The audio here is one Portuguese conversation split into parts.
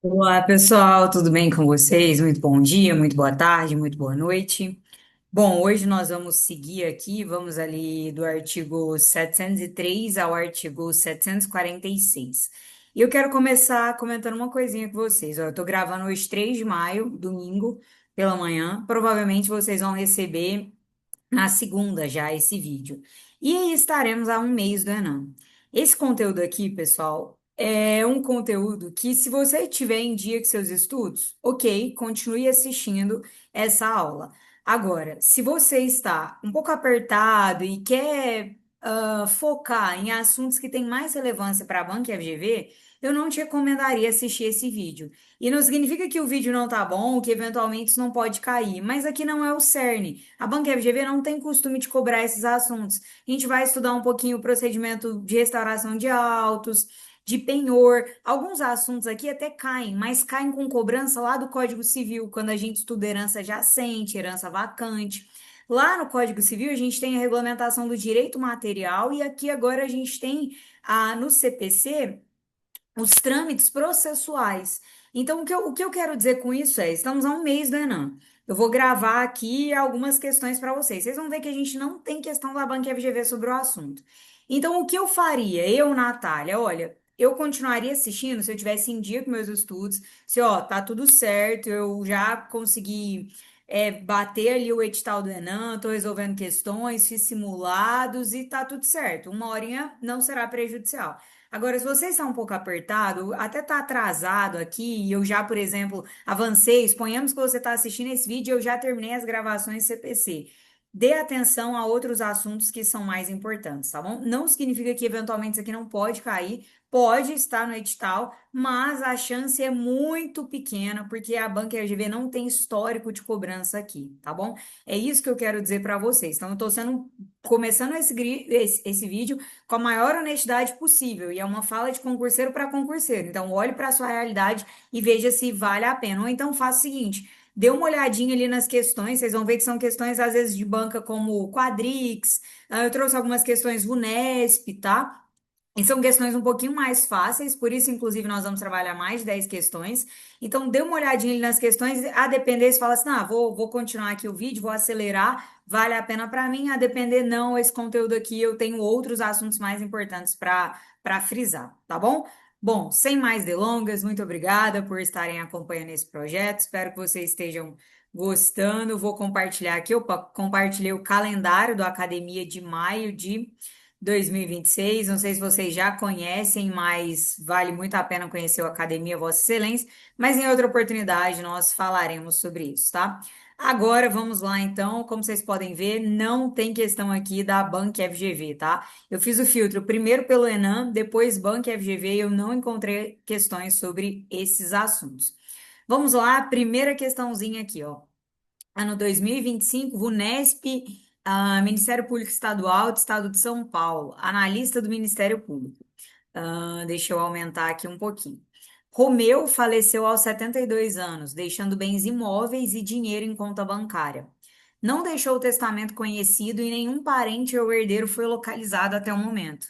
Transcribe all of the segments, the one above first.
Olá, pessoal, tudo bem com vocês? Muito bom dia, muito boa tarde, muito boa noite. Bom, hoje nós vamos seguir aqui, vamos ali do artigo 703 ao artigo 746. E eu quero começar comentando uma coisinha com vocês. Ó, eu estou gravando hoje 3 de maio, domingo, pela manhã. Provavelmente vocês vão receber na segunda já esse vídeo. E aí estaremos há um mês do Enem. Esse conteúdo aqui, pessoal, é um conteúdo que, se você tiver em dia com seus estudos, ok, continue assistindo essa aula. Agora, se você está um pouco apertado e quer focar em assuntos que têm mais relevância para a banca e FGV, eu não te recomendaria assistir esse vídeo. E não significa que o vídeo não tá bom, que eventualmente isso não pode cair, mas aqui não é o cerne. A banca FGV não tem costume de cobrar esses assuntos. A gente vai estudar um pouquinho o procedimento de restauração de autos, de penhor. Alguns assuntos aqui até caem, mas caem com cobrança lá do Código Civil, quando a gente estuda herança jacente, herança vacante. Lá no Código Civil, a gente tem a regulamentação do direito material e aqui agora a gente tem no CPC os trâmites processuais. Então, o que eu quero dizer com isso é, estamos a um mês do Enem. Eu vou gravar aqui algumas questões para vocês. Vocês vão ver que a gente não tem questão da banca FGV sobre o assunto. Então, o que eu faria? Eu, Natália, olha, eu continuaria assistindo se eu tivesse em dia com meus estudos, se, ó, tá tudo certo, eu já consegui bater ali o edital do Enem, tô resolvendo questões, fiz simulados e tá tudo certo. Uma horinha não será prejudicial. Agora, se você está um pouco apertado, até está atrasado aqui, e eu já, por exemplo, avancei, suponhamos que você está assistindo esse vídeo e eu já terminei as gravações CPC. Dê atenção a outros assuntos que são mais importantes, tá bom? Não significa que eventualmente isso aqui não pode cair, pode estar no edital, mas a chance é muito pequena, porque a Banca RGV não tem histórico de cobrança aqui, tá bom? É isso que eu quero dizer para vocês. Então, eu estou começando esse vídeo com a maior honestidade possível. E é uma fala de concurseiro para concurseiro. Então, olhe para a sua realidade e veja se vale a pena. Ou então, faça o seguinte: dê uma olhadinha ali nas questões. Vocês vão ver que são questões, às vezes, de banca como Quadrix. Eu trouxe algumas questões VUNESP, tá? E são questões um pouquinho mais fáceis, por isso, inclusive, nós vamos trabalhar mais de 10 questões. Então, dê uma olhadinha ali nas questões, a depender, você fala assim, ah, vou continuar aqui o vídeo, vou acelerar, vale a pena para mim, a depender, não, esse conteúdo aqui eu tenho outros assuntos mais importantes para frisar, tá bom? Bom, sem mais delongas, muito obrigada por estarem acompanhando esse projeto, espero que vocês estejam gostando. Vou compartilhar aqui, eu compartilhei o calendário do Academia de maio de 2026. Não sei se vocês já conhecem, mas vale muito a pena conhecer o Academia Vossa Excelência. Mas em outra oportunidade nós falaremos sobre isso, tá? Agora vamos lá, então. Como vocês podem ver, não tem questão aqui da Banca FGV, tá? Eu fiz o filtro primeiro pelo Enem, depois Banca FGV, e eu não encontrei questões sobre esses assuntos. Vamos lá, primeira questãozinha aqui, ó. Ano 2025, VUNESP, Ministério Público Estadual do Estado de São Paulo, analista do Ministério Público. Deixa eu aumentar aqui um pouquinho. Romeu faleceu aos 72 anos, deixando bens imóveis e dinheiro em conta bancária. Não deixou o testamento conhecido e nenhum parente ou herdeiro foi localizado até o momento.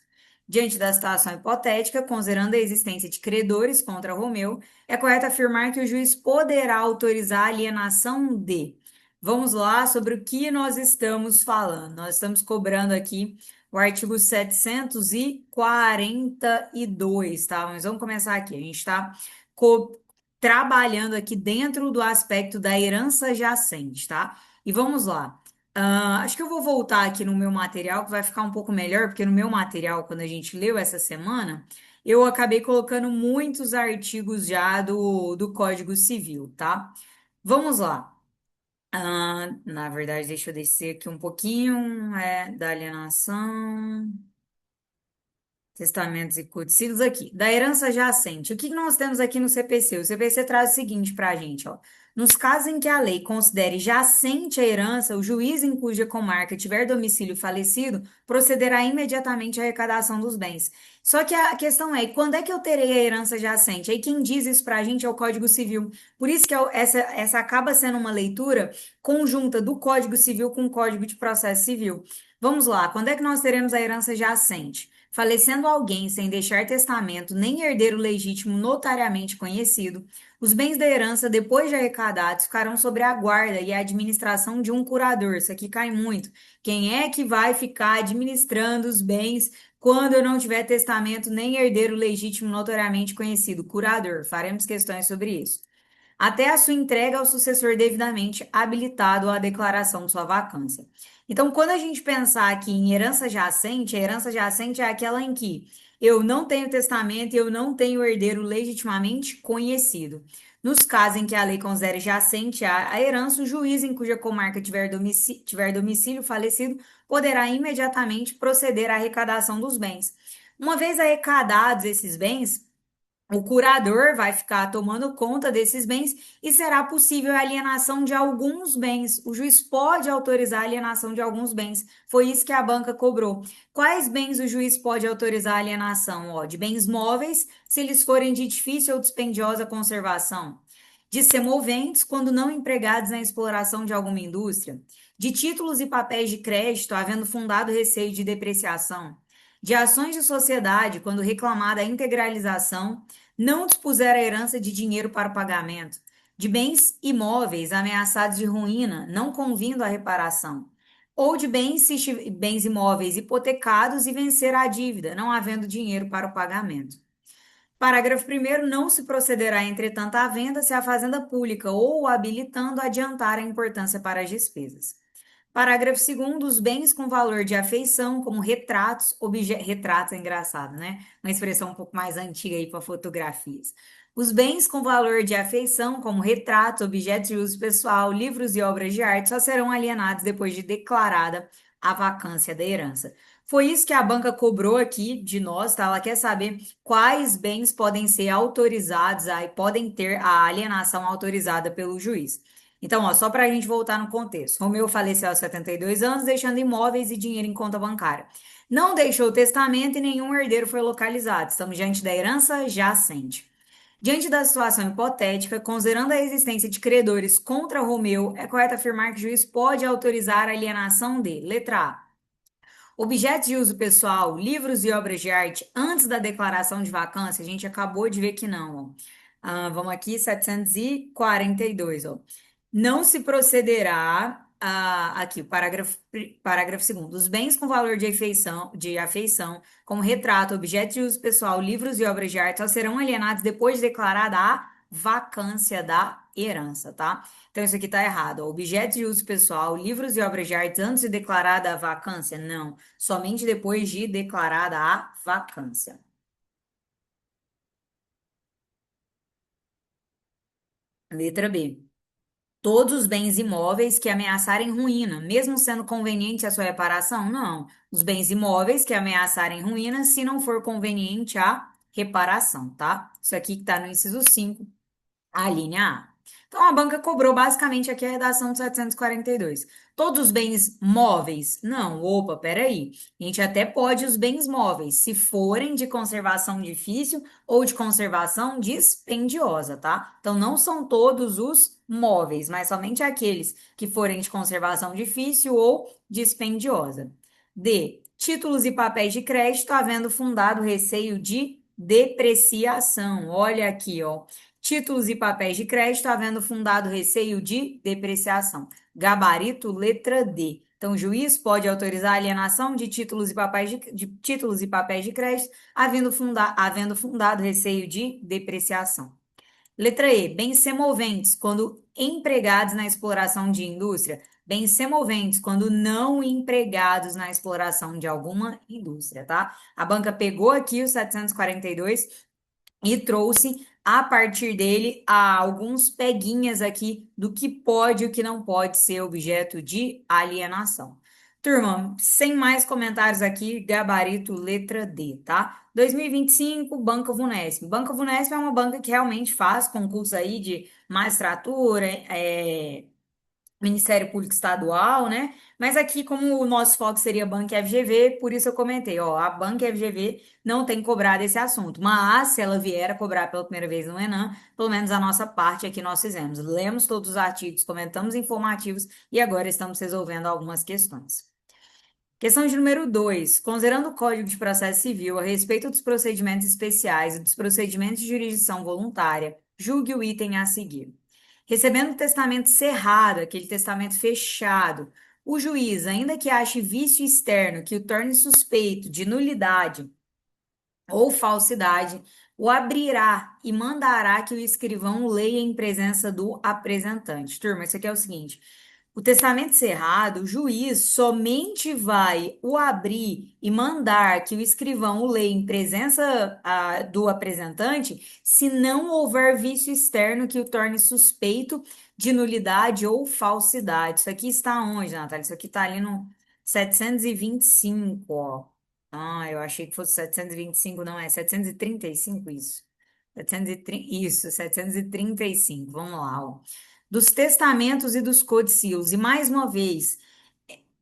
Diante da situação hipotética, considerando a existência de credores contra Romeu, é correto afirmar que o juiz poderá autorizar a alienação de. Vamos lá sobre o que nós estamos falando. Nós estamos cobrando aqui o artigo 742, tá? Mas vamos começar aqui. A gente está trabalhando aqui dentro do aspecto da herança jacente, tá? E vamos lá. Acho que eu vou voltar aqui no meu material, que vai ficar um pouco melhor, porque no meu material, quando a gente leu essa semana, eu acabei colocando muitos artigos já do Código Civil, tá? Vamos lá. Na verdade, deixa eu descer aqui um pouquinho, da alienação. Testamentos e codicílios aqui. Da herança jacente. O que nós temos aqui no CPC? O CPC traz o seguinte para a gente, ó. Nos casos em que a lei considere jacente a herança, o juiz em cuja comarca tiver domicílio falecido procederá imediatamente à arrecadação dos bens. Só que a questão é, quando é que eu terei a herança jacente? Aí quem diz isso para a gente é o Código Civil. Por isso que essa acaba sendo uma leitura conjunta do Código Civil com o Código de Processo Civil. Vamos lá, quando é que nós teremos a herança jacente? falecendo alguém sem deixar testamento nem herdeiro legítimo notariamente conhecido, os bens da herança, depois de arrecadados, ficarão sob a guarda e a administração de um curador. Isso aqui cai muito. Quem é que vai ficar administrando os bens quando eu não tiver testamento nem herdeiro legítimo notoriamente conhecido? Curador. Faremos questões sobre isso até a sua entrega ao sucessor devidamente habilitado à declaração de sua vacância. Então, quando a gente pensar aqui em herança jacente, a herança jacente é aquela em que eu não tenho testamento e eu não tenho herdeiro legitimamente conhecido. Nos casos em que a lei considere jacente a herança, o juiz em cuja comarca tiver domicílio falecido poderá imediatamente proceder à arrecadação dos bens. Uma vez arrecadados esses bens, o curador vai ficar tomando conta desses bens e será possível a alienação de alguns bens. O juiz pode autorizar a alienação de alguns bens. Foi isso que a banca cobrou. Quais bens o juiz pode autorizar a alienação? Ó, de bens móveis, se eles forem de difícil ou dispendiosa conservação. De semoventes, quando não empregados na exploração de alguma indústria. De títulos e papéis de crédito, havendo fundado receio de depreciação. De ações de sociedade, quando reclamada a integralização não dispuser a herança de dinheiro para o pagamento, de bens imóveis ameaçados de ruína, não convindo à reparação, ou de bens imóveis hipotecados e vencer a dívida, não havendo dinheiro para o pagamento. Parágrafo 1º, não se procederá, entretanto, à venda se a fazenda pública ou habilitando adiantar a importância para as despesas. Parágrafo 2º, os bens com valor de afeição, como retratos, retratos é engraçado, né? Uma expressão um pouco mais antiga aí para fotografias. Os bens com valor de afeição, como retratos, objetos de uso pessoal, livros e obras de arte, só serão alienados depois de declarada a vacância da herança. Foi isso que a banca cobrou aqui de nós, tá? Ela quer saber quais bens podem ser autorizados, aí podem ter a alienação autorizada pelo juiz. Então, ó, só para a gente voltar no contexto. Romeu faleceu aos 72 anos, deixando imóveis e dinheiro em conta bancária. Não deixou testamento e nenhum herdeiro foi localizado. Estamos diante da herança jacente. Diante da situação hipotética, considerando a existência de credores contra Romeu, é correto afirmar que o juiz pode autorizar a alienação de, letra A, objetos de uso pessoal, livros e obras de arte antes da declaração de vacância. A gente acabou de ver que não, ó. Vamos aqui, 742, ó. Não se procederá aqui, parágrafo 2º. Os bens com valor de afeição, como retrato, objetos de uso pessoal, livros e obras de arte, só serão alienados depois de declarada a vacância da herança, tá? Então, isso aqui tá errado. Ó. Objetos de uso pessoal, livros e obras de arte antes de declarada a vacância? Não. Somente depois de declarada a vacância. Letra B. Todos os bens imóveis que ameaçarem ruína, mesmo sendo conveniente a sua reparação? Não. Os bens imóveis que ameaçarem ruína, se não for conveniente a reparação, tá? Isso aqui que está no inciso 5, a linha A. Então, a banca cobrou basicamente aqui a redação de 742. Todos os bens móveis? Não, opa, peraí. A gente até pode os bens móveis, se forem de conservação difícil ou de conservação dispendiosa, tá? Então, não são todos os móveis, mas somente aqueles que forem de conservação difícil ou dispendiosa. D. Títulos e papéis de crédito, havendo fundado receio de depreciação. Olha aqui, ó. Títulos e papéis de crédito, havendo fundado receio de depreciação. Gabarito, letra D. Então, o juiz pode autorizar a alienação de títulos e papéis de crédito, havendo fundado receio de depreciação. Letra E, bens semoventes, quando empregados na exploração de indústria. Bens semoventes, quando não empregados na exploração de alguma indústria, tá? A banca pegou aqui o 742 e trouxe a partir dele alguns peguinhas aqui do que pode e o que não pode ser objeto de alienação. Turma, sem mais comentários aqui, gabarito letra D, tá? 2025, Banca Vunesp. Banca Vunesp é uma banca que realmente faz concurso aí de magistratura, Ministério Público Estadual, né? Mas aqui, como o nosso foco seria Banca FGV, por isso eu comentei, ó, a Banca FGV não tem cobrado esse assunto, mas se ela vier a cobrar pela primeira vez no Enem, pelo menos a nossa parte aqui nós fizemos. Lemos todos os artigos, comentamos informativos e agora estamos resolvendo algumas questões. Questão de número 2. Considerando o Código de Processo Civil a respeito dos procedimentos especiais e dos procedimentos de jurisdição voluntária, julgue o item a seguir. Recebendo o testamento cerrado, aquele testamento fechado, o juiz, ainda que ache vício externo que o torne suspeito de nulidade ou falsidade, o abrirá e mandará que o escrivão leia em presença do apresentante. Turma, isso aqui é o seguinte: o testamento cerrado, o juiz somente vai o abrir e mandar que o escrivão o leia em presença do apresentante se não houver vício externo que o torne suspeito de nulidade ou falsidade. Isso aqui está onde, Natália? Isso aqui está ali no 725, ó. Ah, eu achei que fosse 725, não é 735 isso. 730, isso, 735. Vamos lá, ó. Dos testamentos e dos codicílios. E mais uma vez,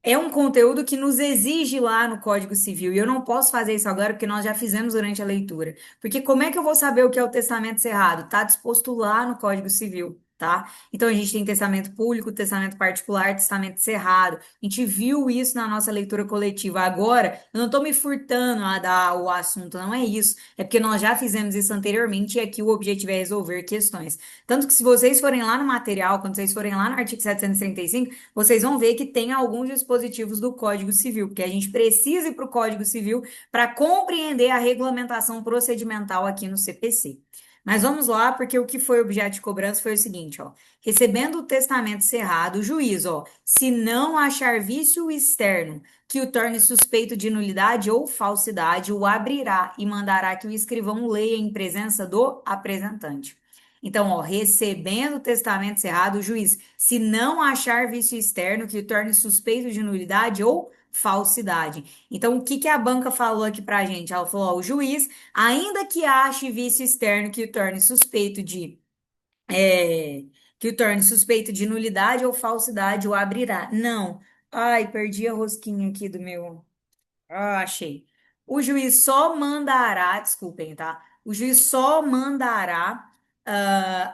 é um conteúdo que nos exige lá no Código Civil, e eu não posso fazer isso agora porque nós já fizemos durante a leitura. Porque como é que eu vou saber o que é o testamento cerrado? Está disposto lá no Código Civil, tá? Então a gente tem testamento público, testamento particular, testamento cerrado. A gente viu isso na nossa leitura coletiva. Agora, eu não estou me furtando a dar o assunto, não é isso. É porque nós já fizemos isso anteriormente e aqui o objetivo é resolver questões. Tanto que se vocês forem lá no material, quando vocês forem lá no artigo 735, vocês vão ver que tem alguns dispositivos do Código Civil, porque a gente precisa ir para o Código Civil para compreender a regulamentação procedimental aqui no CPC. Mas vamos lá, porque o que foi objeto de cobrança foi o seguinte, ó. Recebendo o testamento cerrado, o juiz, ó, se não achar vício externo que o torne suspeito de nulidade ou falsidade, o abrirá e mandará que o escrivão leia em presença do apresentante. Então, ó, recebendo o testamento cerrado, o juiz, se não achar vício externo que o torne suspeito de nulidade ou falsidade. Então, o que que a banca falou aqui pra gente? Ela falou, ó, o juiz, ainda que ache vício externo que o torne suspeito de é, nulidade ou falsidade, o abrirá. Não. Ai, perdi a rosquinha aqui do meu. Ah, achei. O juiz só mandará, desculpem, tá? O juiz só mandará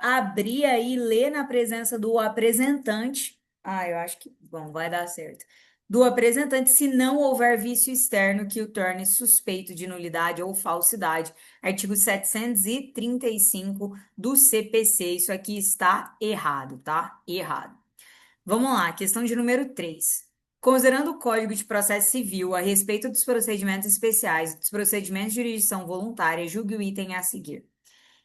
abrir aí e ler na presença do apresentante. Ah, eu acho que, bom, vai dar certo. Do apresentante, se não houver vício externo que o torne suspeito de nulidade ou falsidade. Artigo 735 do CPC. Isso aqui está errado, tá? Errado. Vamos lá, questão de número 3. Considerando o Código de Processo Civil a respeito dos procedimentos especiais e dos procedimentos de jurisdição voluntária, julgue o item a seguir.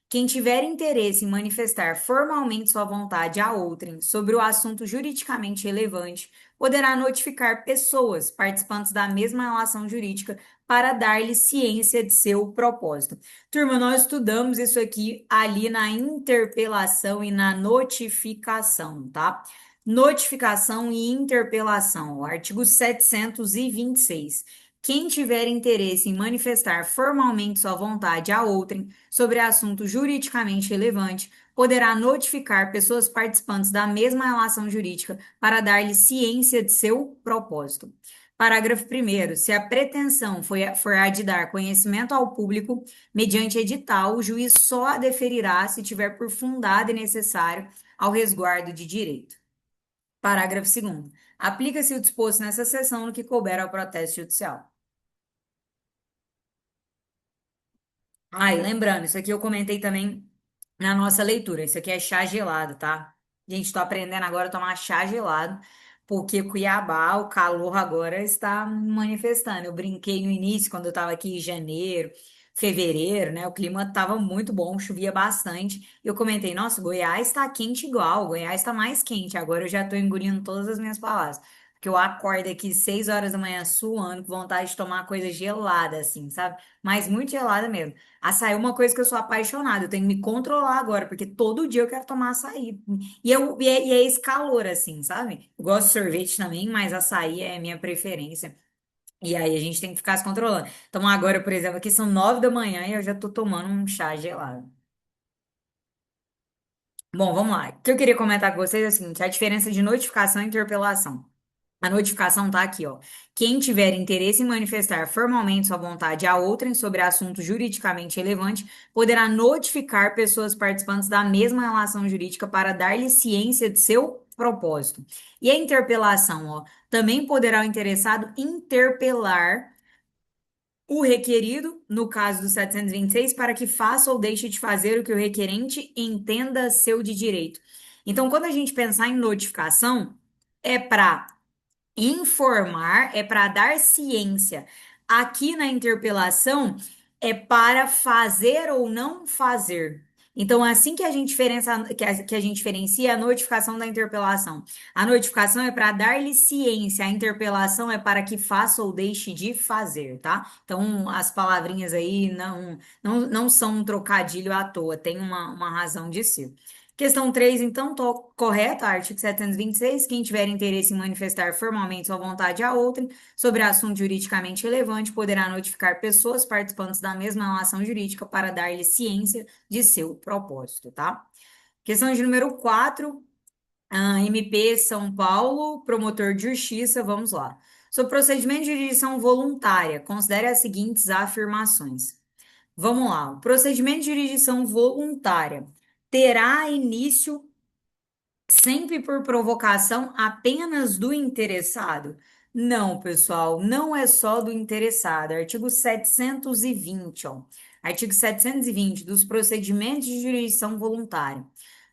Quem tiver interesse em manifestar formalmente sua vontade a outrem sobre o assunto juridicamente relevante, poderá notificar pessoas participantes da mesma relação jurídica para dar-lhe ciência de seu propósito. Turma, nós estudamos isso aqui ali na interpelação e na notificação, tá? Notificação e interpelação, o artigo 726. Quem tiver interesse em manifestar formalmente sua vontade a outrem sobre assunto juridicamente relevante, poderá notificar pessoas participantes da mesma relação jurídica para dar-lhe ciência de seu propósito. Parágrafo 1º. Se a pretensão for a de dar conhecimento ao público mediante edital, o juiz só a deferirá se tiver por fundado e necessário ao resguardo de direito. Parágrafo 2º. Aplica-se o disposto nessa seção no que couber ao protesto judicial. Ah, e lembrando, isso aqui eu comentei também na nossa leitura. Isso aqui é chá gelado, tá? Gente, tô aprendendo agora a tomar chá gelado, porque Cuiabá, o calor agora está manifestando. Eu brinquei no início, quando eu tava aqui em janeiro, fevereiro, né? O clima tava muito bom, chovia bastante. Eu comentei, nossa, Goiás tá quente igual, Goiás tá mais quente. Agora eu já tô engolindo todas as minhas palavras. Porque eu acordo aqui 6 horas da manhã suando, com vontade de tomar coisa gelada, assim, sabe? Mas muito gelada mesmo. Açaí é uma coisa que eu sou apaixonada, eu tenho que me controlar agora, porque todo dia eu quero tomar açaí. E é esse calor, assim, sabe? Eu gosto de sorvete também, mas açaí é minha preferência. E aí a gente tem que ficar se controlando. Então agora, por exemplo, aqui são 9 da manhã e eu já tô tomando um chá gelado. Bom, vamos lá. O que eu queria comentar com vocês é o seguinte, a diferença de notificação e interpelação. A notificação tá aqui, ó. Quem tiver interesse em manifestar formalmente sua vontade a outrem sobre assunto juridicamente relevante, poderá notificar pessoas participantes da mesma relação jurídica para dar-lhe ciência de seu propósito. E a interpelação, ó, também poderá o interessado interpelar o requerido, no caso do 726, para que faça ou deixe de fazer o que o requerente entenda seu de direito. Então, quando a gente pensar em notificação, é para informar, é para dar ciência. Aqui na interpelação é para fazer ou não fazer. Então, é assim que a gente que a gente diferencia a notificação da interpelação. A notificação é para dar-lhe ciência, a interpelação é para que faça ou deixe de fazer, tá? Então, as palavrinhas aí não são um trocadilho à toa, tem uma razão de ser. Questão 3, então, tô correta, artigo 726. Quem tiver interesse em manifestar formalmente sua vontade a outrem sobre assunto juridicamente relevante poderá notificar pessoas participantes da mesma relação jurídica para dar-lhe ciência de seu propósito, tá? Questão de número 4, MP São Paulo, promotor de justiça, vamos lá. Sobre procedimento de jurisdição voluntária, considere as seguintes afirmações. Vamos lá. O procedimento de jurisdição voluntária terá início sempre por provocação apenas do interessado? Não, pessoal, não é só do interessado. Artigo 720, ó. Artigo 720 dos procedimentos de jurisdição voluntária.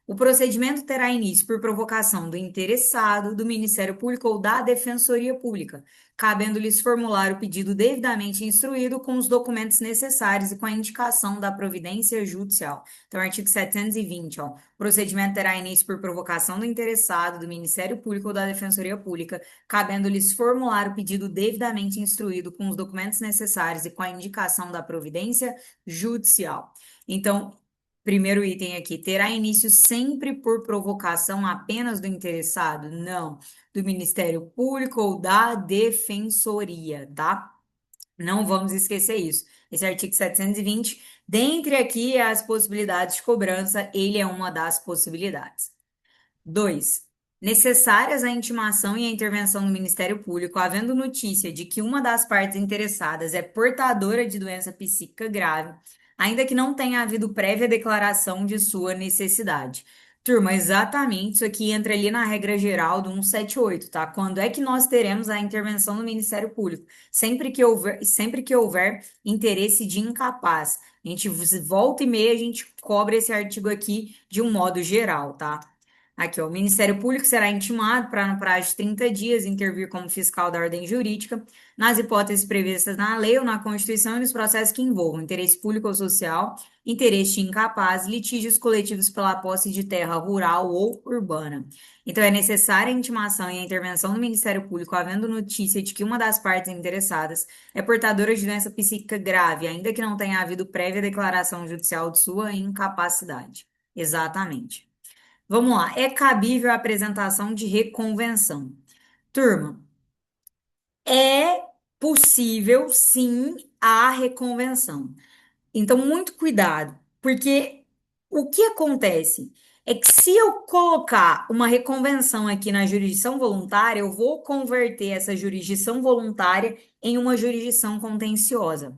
O procedimento terá início por provocação do interessado, do Ministério Público ou da Defensoria Pública, cabendo-lhes formular o pedido devidamente instruído com os documentos necessários e com a indicação da providência judicial. Então, artigo 720, ó. O procedimento terá início por provocação do interessado, do Ministério Público ou da Defensoria Pública, cabendo-lhes formular o pedido devidamente instruído com os documentos necessários e com a indicação da providência judicial. Então, primeiro item aqui, terá início sempre por provocação apenas do interessado? Não, do Ministério Público ou da Defensoria, tá? Não vamos esquecer isso. Esse artigo 720, dentre aqui as possibilidades de cobrança, ele é uma das possibilidades. 2. Necessárias a intimação e a intervenção do Ministério Público, havendo notícia de que uma das partes interessadas é portadora de doença psíquica grave, ainda que não tenha havido prévia declaração de sua necessidade. Turma, exatamente isso aqui entra ali na regra geral do 178, tá? Quando é que nós teremos a intervenção do Ministério Público? Sempre que houver interesse de incapaz. A gente volta e meia, a gente cobre esse artigo aqui de um modo geral, tá? Aqui, ó, o Ministério Público será intimado para, no prazo de 30 dias, intervir como fiscal da ordem jurídica, nas hipóteses previstas na lei ou na Constituição e nos processos que envolvam interesse público ou social, interesse de incapaz, litígios coletivos pela posse de terra rural ou urbana. Então, é necessária a intimação e a intervenção do Ministério Público, havendo notícia de que uma das partes interessadas é portadora de doença psíquica grave, ainda que não tenha havido prévia declaração judicial de sua incapacidade. Exatamente. Vamos lá. É cabível a apresentação de reconvenção. Turma, é possível, sim, a reconvenção. Então, muito cuidado, porque o que acontece é que se eu colocar uma reconvenção aqui na jurisdição voluntária, eu vou converter essa jurisdição voluntária em uma jurisdição contenciosa.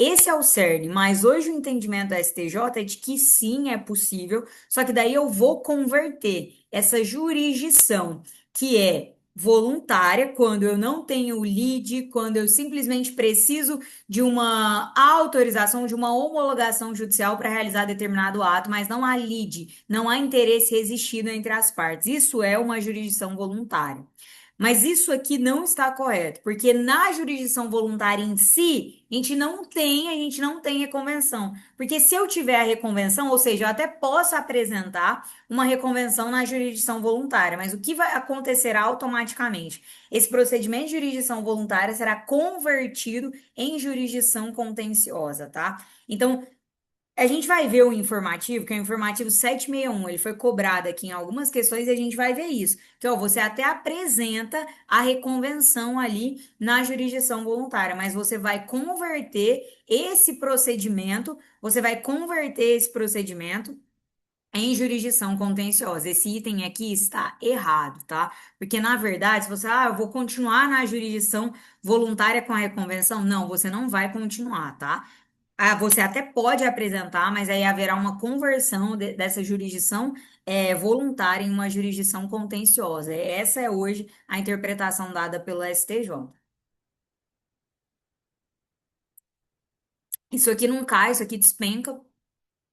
Esse é o cerne, mas hoje o entendimento da STJ é de que sim, é possível, só que daí eu vou converter essa jurisdição, que é voluntária, quando eu não tenho lide, quando eu simplesmente preciso de uma autorização, de uma homologação judicial para realizar determinado ato, mas não há lide, não há interesse resistido entre as partes. Isso é uma jurisdição voluntária. Mas isso aqui não está correto, porque na jurisdição voluntária em si, a gente não tem reconvenção. Porque se eu tiver a reconvenção, ou seja, eu até posso apresentar uma reconvenção na jurisdição voluntária, mas o que vai acontecer automaticamente? Esse procedimento de jurisdição voluntária será convertido em jurisdição contenciosa, tá? Então, a gente vai ver o informativo, que é o informativo 761, ele foi cobrado aqui em algumas questões e a gente vai ver isso. Que, ó, você até apresenta a reconvenção ali na jurisdição voluntária, mas você vai converter esse procedimento em jurisdição contenciosa. Esse item aqui está errado, tá? Porque, na verdade, se você, eu vou continuar na jurisdição voluntária com a reconvenção, não, você não vai continuar, tá? Você até pode apresentar, mas aí haverá uma conversão dessa jurisdição voluntária em uma jurisdição contenciosa. Essa é hoje a interpretação dada pelo STJ. Isso aqui não cai, isso aqui despenca.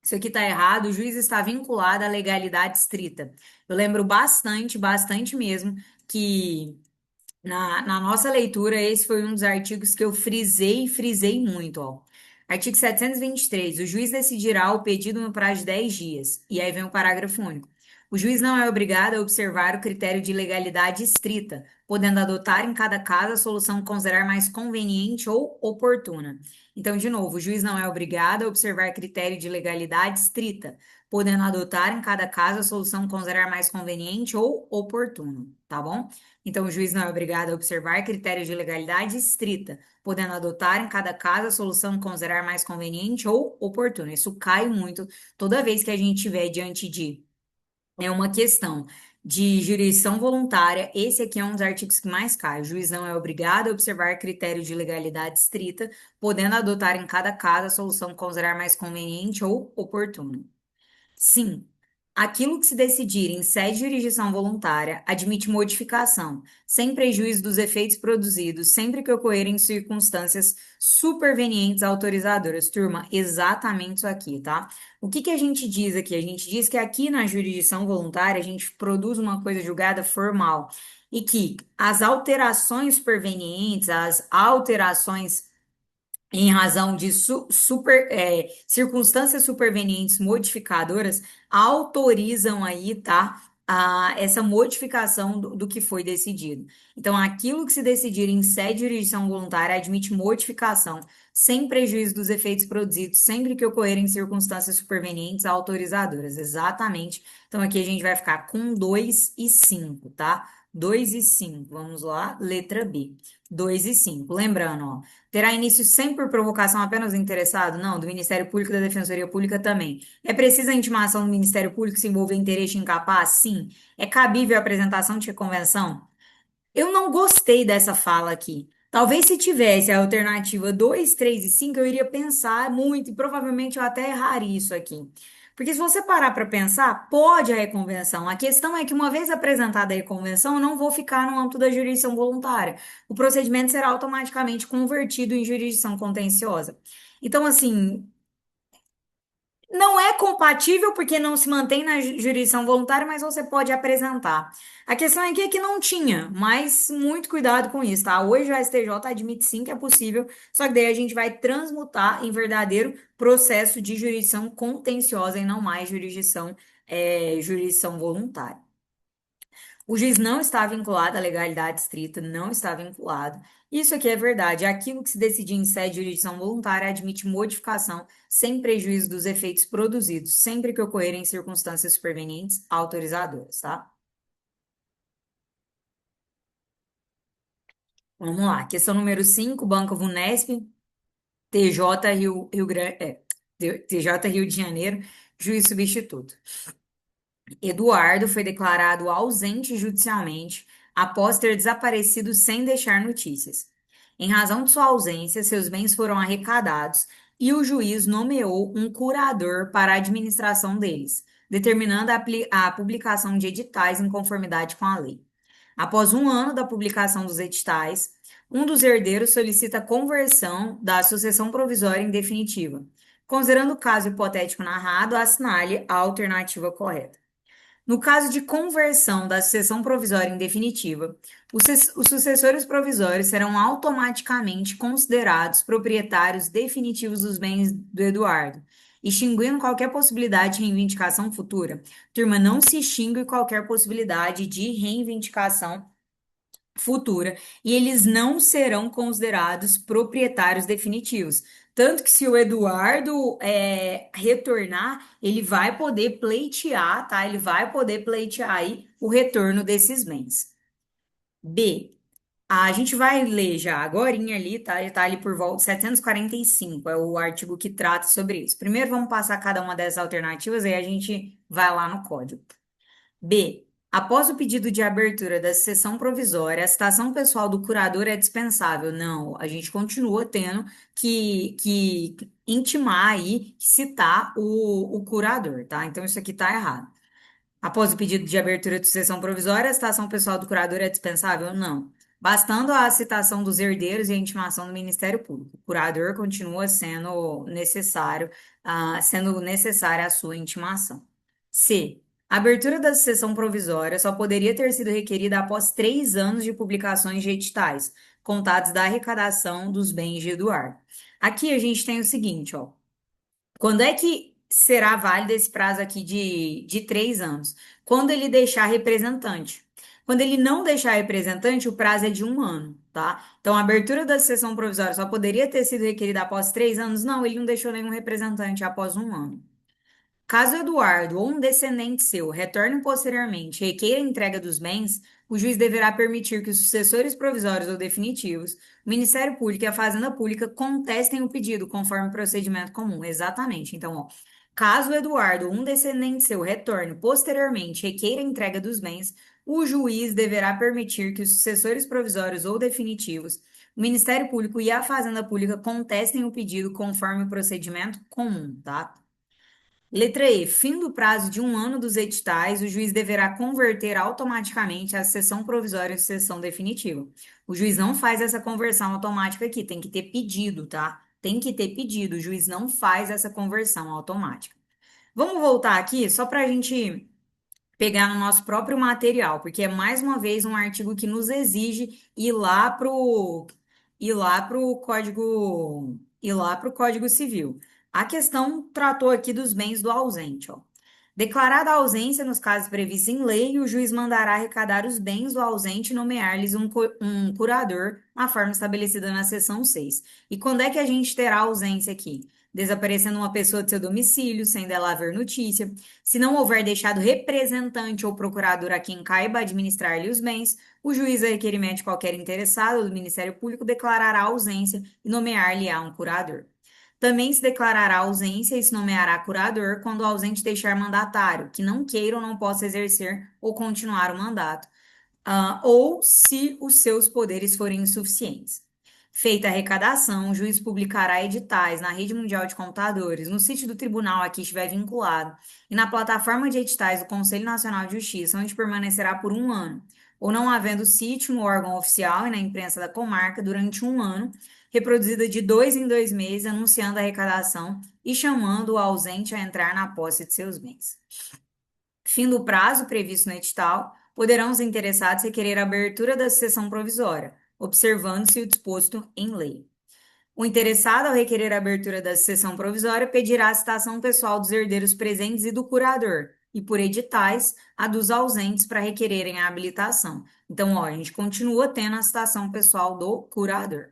Isso aqui está errado, o juiz está vinculado à legalidade estrita. Eu lembro bastante, bastante mesmo, que na nossa leitura, esse foi um dos artigos que eu frisei, frisei muito, ó. Artigo 723. O juiz decidirá o pedido no prazo de 10 dias. E aí vem o parágrafo único. O juiz não é obrigado a observar o critério de legalidade estrita, podendo adotar em cada caso a solução que considerar mais conveniente ou oportuna. Então, de novo, o juiz não é obrigado a observar critério de legalidade estrita, podendo adotar em cada caso a solução que considerar mais conveniente ou oportuna, tá bom? Então, o juiz não é obrigado a observar critérios de legalidade estrita, podendo adotar em cada caso a solução que considerar mais conveniente ou oportuna. Isso cai muito toda vez que a gente estiver diante de uma questão de jurisdição voluntária. Esse aqui é um dos artigos que mais cai. O juiz não é obrigado a observar critérios de legalidade estrita, podendo adotar em cada caso a solução que considerar mais conveniente ou oportuna. Sim, aquilo que se decidir em sede de jurisdição voluntária admite modificação, sem prejuízo dos efeitos produzidos, sempre que ocorrerem circunstâncias supervenientes autorizadoras. Turma, exatamente isso aqui, tá? O que que a gente diz aqui? A gente diz que aqui na jurisdição voluntária a gente produz uma coisa julgada formal e que as alterações supervenientes, as alterações em razão de circunstâncias supervenientes modificadoras, autorizam aí, tá? Essa modificação do que foi decidido. Então, aquilo que se decidir em sede de jurisdição voluntária admite modificação, sem prejuízo dos efeitos produzidos, sempre que ocorrerem circunstâncias supervenientes autorizadoras. Exatamente. Então, aqui a gente vai ficar com 2 e 5, tá? 2 e 5. Vamos lá, letra B. 2 e 5. Lembrando, ó. Terá início sempre por provocação apenas do interessado? Não, do Ministério Público e da Defensoria Pública também. É precisa a intimação do Ministério Público se envolver interesse incapaz? Sim. É cabível a apresentação de convenção? Eu não gostei dessa fala aqui. Talvez se tivesse a alternativa 2, 3 e 5, eu iria pensar muito e provavelmente eu até erraria isso aqui. Porque se você parar para pensar, pode a reconvenção. A questão é que uma vez apresentada a reconvenção, eu não vou ficar no âmbito da jurisdição voluntária. O procedimento será automaticamente convertido em jurisdição contenciosa. Então, assim, não é compatível porque não se mantém na jurisdição voluntária, mas você pode apresentar. A questão aqui é que não tinha, mas muito cuidado com isso, tá? Hoje o STJ admite sim que é possível, só que daí a gente vai transmutar em verdadeiro processo de jurisdição contenciosa e não mais jurisdição voluntária. O juiz não está vinculado à legalidade estrita, não está vinculado. Isso aqui é verdade. Aquilo que se decidir em sede de jurisdição voluntária admite modificação sem prejuízo dos efeitos produzidos, sempre que ocorrerem circunstâncias supervenientes autorizadoras, tá? Vamos lá. Questão número 5, Banco Vunesp, TJ Rio Grande, TJ Rio de Janeiro, juiz substituto. Eduardo foi declarado ausente judicialmente após ter desaparecido sem deixar notícias. Em razão de sua ausência, seus bens foram arrecadados e o juiz nomeou um curador para a administração deles, determinando a publicação de editais em conformidade com a lei. Após um ano da publicação dos editais, um dos herdeiros solicita a conversão da sucessão provisória em definitiva. Considerando o caso hipotético narrado, assinale a alternativa correta. No caso de conversão da sucessão provisória em definitiva, os sucessores provisórios serão automaticamente considerados proprietários definitivos dos bens do Eduardo, extinguindo qualquer possibilidade de reivindicação futura. Turma, não se extingue qualquer possibilidade de reivindicação futura e eles não serão considerados proprietários definitivos. Tanto que se o Eduardo retornar, ele vai poder pleitear, tá? Ele vai poder pleitear aí o retorno desses bens. B. A gente vai ler já agorinha ali, tá? Ele tá ali por volta de 745, é o artigo que trata sobre isso. Primeiro vamos passar cada uma dessas alternativas, aí a gente vai lá no código. B. Após o pedido de abertura da sessão provisória, a citação pessoal do curador é dispensável. Não, a gente continua tendo que intimar aí, citar o curador, tá? Então isso aqui tá errado. Após o pedido de abertura de sessão provisória, a citação pessoal do curador é dispensável? Não. Bastando a citação dos herdeiros e a intimação do Ministério Público. O curador continua sendo necessária a sua intimação. C. A abertura da sessão provisória só poderia ter sido requerida após 3 anos de publicações de editais, contados da arrecadação dos bens de Eduardo. Aqui a gente tem o seguinte, ó. Quando é que será válido esse prazo aqui de 3 anos? Quando ele deixar representante. Quando ele não deixar representante, o prazo é de 1 ano, tá? Então, a abertura da sessão provisória só poderia ter sido requerida após 3 anos? Não, ele não deixou nenhum representante após 1 ano. Caso Eduardo ou um descendente seu retorne posteriormente e requeira a entrega dos bens, o juiz deverá permitir que os sucessores provisórios ou definitivos, o Ministério Público e a Fazenda Pública contestem o pedido conforme o procedimento comum. Exatamente. Então, ó, caso Eduardo ou um descendente seu retorne posteriormente e requeira a entrega dos bens, o juiz deverá permitir que os sucessores provisórios ou definitivos, o Ministério Público e a Fazenda Pública contestem o pedido conforme o procedimento comum, tá? Letra E. Fim do prazo de 1 ano dos editais, o juiz deverá converter automaticamente a sessão provisória em sessão definitiva. O juiz não faz essa conversão automática aqui, tem que ter pedido, tá? Tem que ter pedido, o juiz não faz essa conversão automática. Vamos voltar aqui só para a gente pegar no nosso próprio material, porque é mais uma vez um artigo que nos exige ir lá pro Civil. A questão tratou aqui dos bens do ausente, ó. Declarada a ausência nos casos previstos em lei, o juiz mandará arrecadar os bens do ausente e nomear-lhes um curador, na forma estabelecida na seção 6. E quando é que a gente terá ausência aqui? Desaparecendo uma pessoa de seu domicílio, sem dela haver notícia. Se não houver deixado representante ou procurador a quem caiba administrar-lhe os bens, o juiz, a requerimento de qualquer interessado do Ministério Público, declarará a ausência e nomear-lhe-á um curador. Também se declarará ausência e se nomeará curador quando o ausente deixar mandatário, que não queira ou não possa exercer ou continuar o mandato, ou se os seus poderes forem insuficientes. Feita a arrecadação, o juiz publicará editais na rede mundial de computadores, no sítio do tribunal a que estiver vinculado e na plataforma de editais do Conselho Nacional de Justiça, onde permanecerá por 1 ano, ou não havendo sítio no órgão oficial e na imprensa da comarca durante 1 ano, reproduzida de 2 em 2 meses, anunciando a arrecadação e chamando o ausente a entrar na posse de seus bens. Fim do prazo previsto no edital, poderão os interessados requerer a abertura da sessão provisória, observando-se o disposto em lei. O interessado, ao requerer a abertura da sessão provisória, pedirá a citação pessoal dos herdeiros presentes e do curador, e por editais, a dos ausentes para requererem a habilitação. Então, ó, a gente continua tendo a citação pessoal do curador.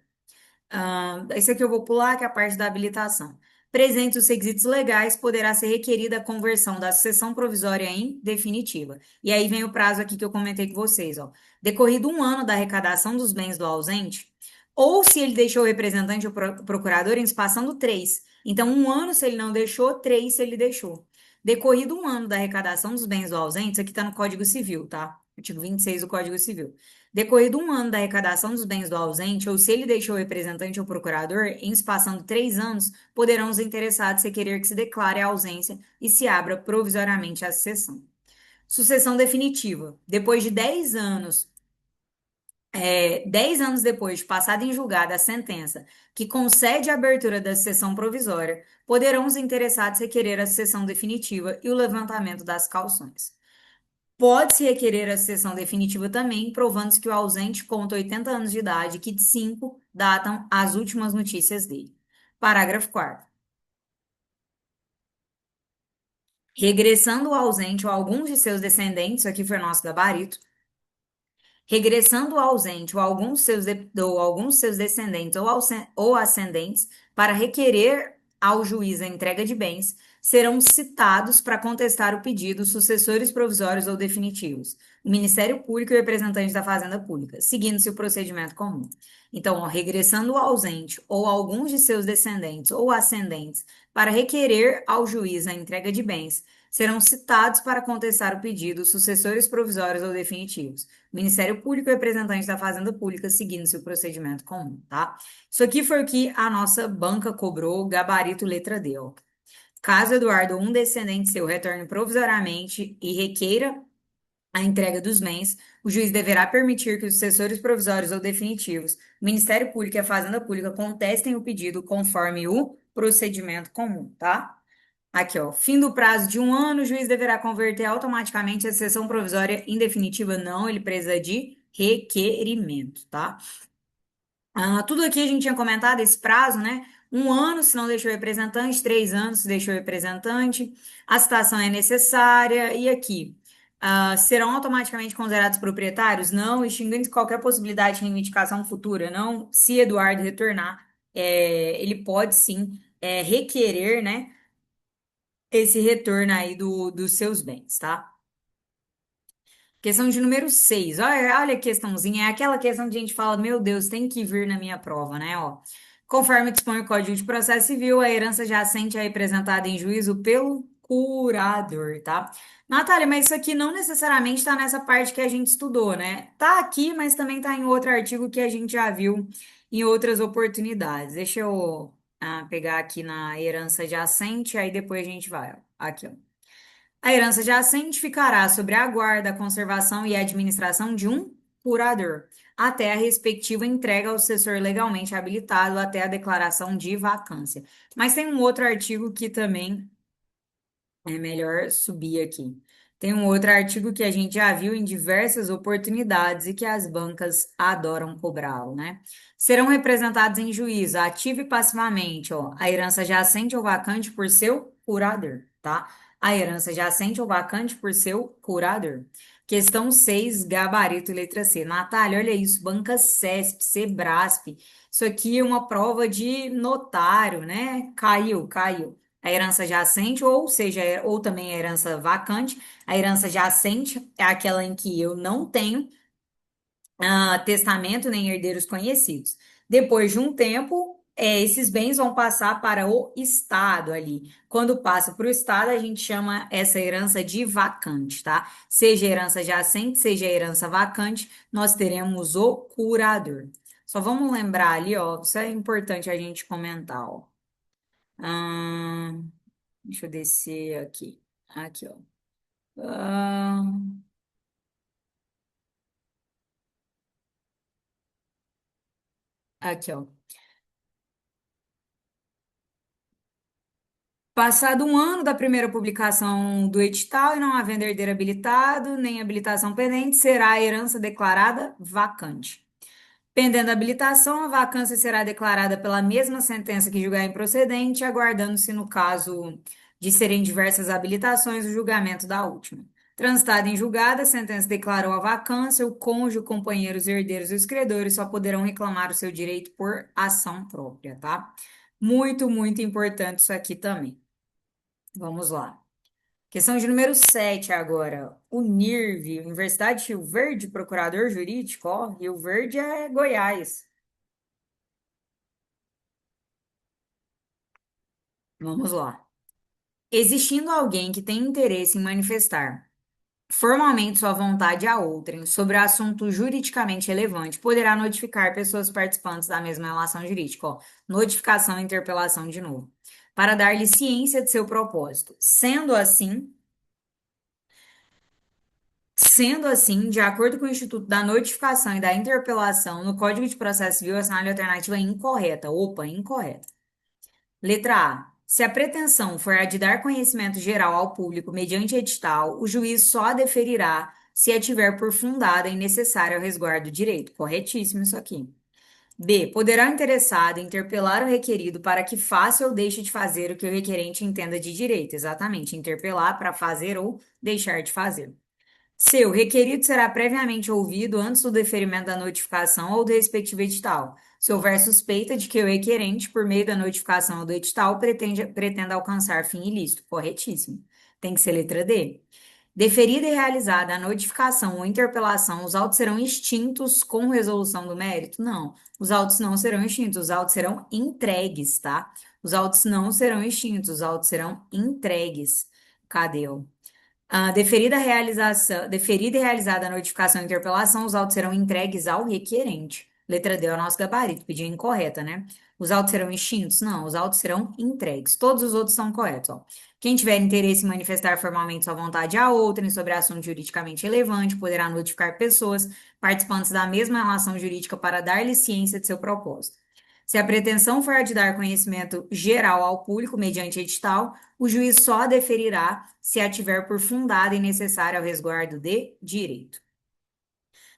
Esse aqui eu vou pular, que é a parte da habilitação. Presentes os requisitos legais, poderá ser requerida a conversão da sessão provisória em definitiva. E aí vem o prazo aqui que eu comentei com vocês, ó. Decorrido 1 ano da arrecadação dos bens do ausente, ou se ele deixou o representante ou procurador, em se passando 3. Então, 1 ano se ele não deixou, 3 se ele deixou. Decorrido 1 ano da arrecadação dos bens do ausente, isso aqui está no Código Civil, tá? Artigo 26 do Código Civil. Decorrido 1 ano da arrecadação dos bens do ausente, ou se ele deixou o representante ou procurador, em se passando 3 anos, poderão os interessados requerer que se declare a ausência e se abra provisoriamente a sessão. Sucessão definitiva. Depois de 10 anos, 10 anos depois de passada em julgada a sentença que concede a abertura da sessão provisória, poderão os interessados requerer a sessão definitiva e o levantamento das cauções. Pode-se requerer a sucessão definitiva também, provando-se que o ausente conta 80 anos de idade, que de 5 datam as últimas notícias dele. Parágrafo 4º. Regressando o ausente ou alguns de seus descendentes, aqui foi o nosso gabarito, regressando o ausente ou alguns seus descendentes ou ascendentes para requerer ao juiz a entrega de bens, serão citados para contestar o pedido os sucessores provisórios ou definitivos, o Ministério Público e o representante da Fazenda Pública, seguindo-se o procedimento comum. Então, ó, regressando o ausente ou alguns de seus descendentes ou ascendentes para requerer ao juiz a entrega de bens, serão citados para contestar o pedido os sucessores provisórios ou definitivos, o Ministério Público e o representante da Fazenda Pública, seguindo-se o procedimento comum, tá? Isso aqui foi o que a nossa banca cobrou, gabarito letra D, ó. Caso Eduardo ou um descendente seu retorne provisoriamente e requeira a entrega dos bens, o juiz deverá permitir que os sucessores provisórios ou definitivos, o Ministério Público e a Fazenda Pública contestem o pedido conforme o procedimento comum, tá? Aqui, ó. Fim do prazo de 1 ano, o juiz deverá converter automaticamente a sessão provisória em definitiva. Não, ele precisa de requerimento, tá? Tudo aqui a gente tinha comentado esse prazo, né? 1 ano se não deixou representante, 3 anos se deixou representante, a citação é necessária, e aqui, serão automaticamente considerados proprietários? Não, extinguindo qualquer possibilidade de reivindicação futura, não. Se Eduardo retornar, ele pode sim, requerer, né, esse retorno aí dos seus bens, tá? Questão de número 6. Olha a questãozinha. É aquela questão que a gente fala, meu Deus, tem que vir na minha prova, né? Ó, conforme dispõe o Código de Processo Civil, a herança jacente é representada em juízo pelo curador, tá? Natália, mas isso aqui não necessariamente está nessa parte que a gente estudou, né? Tá aqui, mas também tá em outro artigo que a gente já viu em outras oportunidades. Deixa eu pegar aqui na herança jacente, aí depois a gente vai. Ó. Aqui, ó. A herança jacente ficará sobre a guarda, a conservação e a administração de um curador, até a respectiva entrega ao sucessor legalmente habilitado, até a declaração de vacância. Mas tem um outro artigo que também é melhor subir aqui. Tem um outro artigo que a gente já viu em diversas oportunidades e que as bancas adoram cobrá-lo, né? Serão representados em juízo, ativo e passivamente, ó, a herança jacente ou vacante por seu curador, tá? A herança jacente ou vacante por seu curador. Questão 6, gabarito letra C. Natália, olha isso, banca CESP, Sebrasp. Isso aqui é uma prova de notário, né? Caiu a herança jacente, ou seja, ou também a herança vacante. A herança jacente é aquela em que eu não tenho testamento nem herdeiros conhecidos. Depois de um tempo, esses bens vão passar para o Estado ali. Quando passa para o Estado, a gente chama essa herança de vacante, tá? Seja herança jacente, seja herança vacante, nós teremos o curador. Só vamos lembrar ali, ó, isso é importante a gente comentar, ó. Ahn, Deixa eu descer aqui. Aqui, ó. Ahn, Aqui, ó. Passado 1 ano da primeira publicação do edital e não havendo herdeiro habilitado, nem habilitação pendente, será a herança declarada vacante. Pendendo a habilitação, a vacância será declarada pela mesma sentença que julgar improcedente, aguardando-se, no caso de serem diversas habilitações, o julgamento da última. Transitada em julgada, a sentença declarou a vacância, o cônjuge, companheiros, herdeiros e os credores só poderão reclamar o seu direito por ação própria, tá? Muito, muito importante isso aqui também. Vamos lá. Questão de número 7 agora. O NIRV, Universidade de Rio Verde, procurador jurídico, ó, Rio Verde é Goiás. Vamos lá. Existindo alguém que tem interesse em manifestar formalmente sua vontade a outrem sobre assunto juridicamente relevante, poderá notificar pessoas participantes da mesma relação jurídica, ó, notificação e interpelação de novo, para dar-lhe ciência de seu propósito. Sendo assim, de acordo com o Instituto da Notificação e da Interpelação, no Código de Processo Civil, a assinale alternativa é incorreta. Opa, incorreta. Letra A. Se a pretensão for a de dar conhecimento geral ao público mediante edital, o juiz só a deferirá se a tiver por fundada e necessária ao resguardo do direito. Corretíssimo isso aqui. B. Poderá o interessado interpelar o requerido para que faça ou deixe de fazer o que o requerente entenda de direito. Exatamente, interpelar para fazer ou deixar de fazer. C. O requerido será previamente ouvido antes do deferimento da notificação ou do respectivo edital, se houver suspeita de que o requerente, por meio da notificação do edital, pretenda alcançar fim ilícito. Corretíssimo. Tem que ser letra D. Deferida e realizada a notificação ou interpelação, os autos serão extintos com resolução do mérito? Não, os autos não serão extintos, os autos serão entregues, tá? Os autos não serão extintos, os autos serão entregues. Cadê? Deferida e realizada a notificação e interpelação, os autos serão entregues ao requerente. Letra D é o nosso gabarito, pediu incorreta, né? Os autos serão extintos? Não, os autos serão entregues. Todos os outros são corretos, ó. Quem tiver interesse em manifestar formalmente sua vontade a outrem sobre assunto juridicamente relevante poderá notificar pessoas participantes da mesma relação jurídica para dar-lhe ciência de seu propósito. Se a pretensão for a de dar conhecimento geral ao público mediante edital, o juiz só a deferirá se a tiver por fundada e necessária ao resguardo de direito.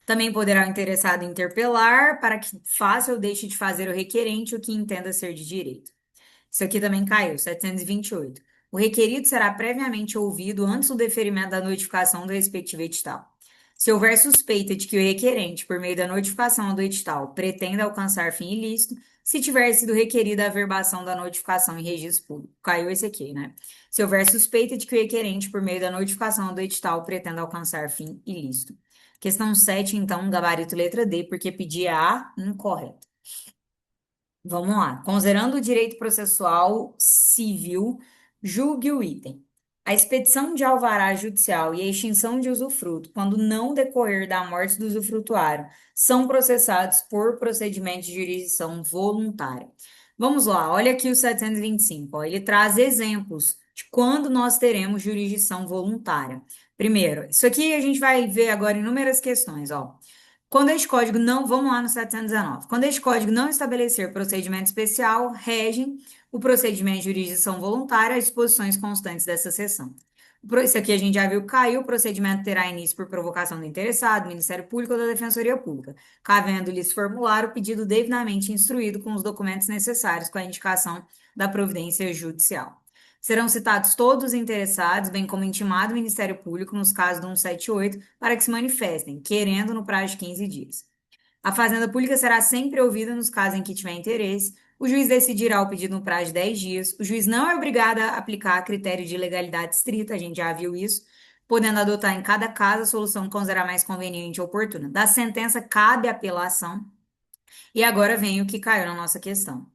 Também poderá o interessado interpelar para que faça ou deixe de fazer o requerente o que entenda ser de direito. Isso aqui também caiu, 728. O requerido será previamente ouvido antes do deferimento da notificação do respectivo edital. Se houver suspeita de que o requerente, por meio da notificação do edital, pretenda alcançar fim ilícito, se tiver sido requerida a averbação da notificação em registro público. Caiu esse aqui, né? Se houver suspeita de que o requerente, por meio da notificação do edital, pretenda alcançar fim ilícito. Questão 7, então, gabarito letra D, porque pedia a incorreta. Vamos lá. Considerando o direito processual civil, julgue o item. A expedição de alvará judicial e a extinção de usufruto, quando não decorrer da morte do usufrutuário, são processados por procedimento de jurisdição voluntária. Vamos lá, olha aqui o 725. Ó, ele traz exemplos de quando nós teremos jurisdição voluntária. Primeiro, isso aqui a gente vai ver agora inúmeras questões, ó. Quando este código não, vamos lá no 719. Quando este código não estabelecer procedimento especial, regem o procedimento de jurisdição voluntária às disposições constantes dessa seção. Isso aqui a gente já viu, caiu, o procedimento terá início por provocação do interessado, Ministério Público ou da Defensoria Pública, cabendo-lhes formular o pedido devidamente instruído com os documentos necessários com a indicação da providência judicial. Serão citados todos os interessados, bem como intimado o Ministério Público, nos casos do 178, para que se manifestem, querendo no prazo de 15 dias. A Fazenda Pública será sempre ouvida nos casos em que tiver interesse. O juiz decidirá o pedido no prazo de 10 dias. O juiz não é obrigado a aplicar critério de legalidade estrita, a gente já viu isso, podendo adotar em cada caso a solução que considerar mais conveniente e oportuna. Da sentença cabe apelação. E agora vem o que caiu na nossa questão.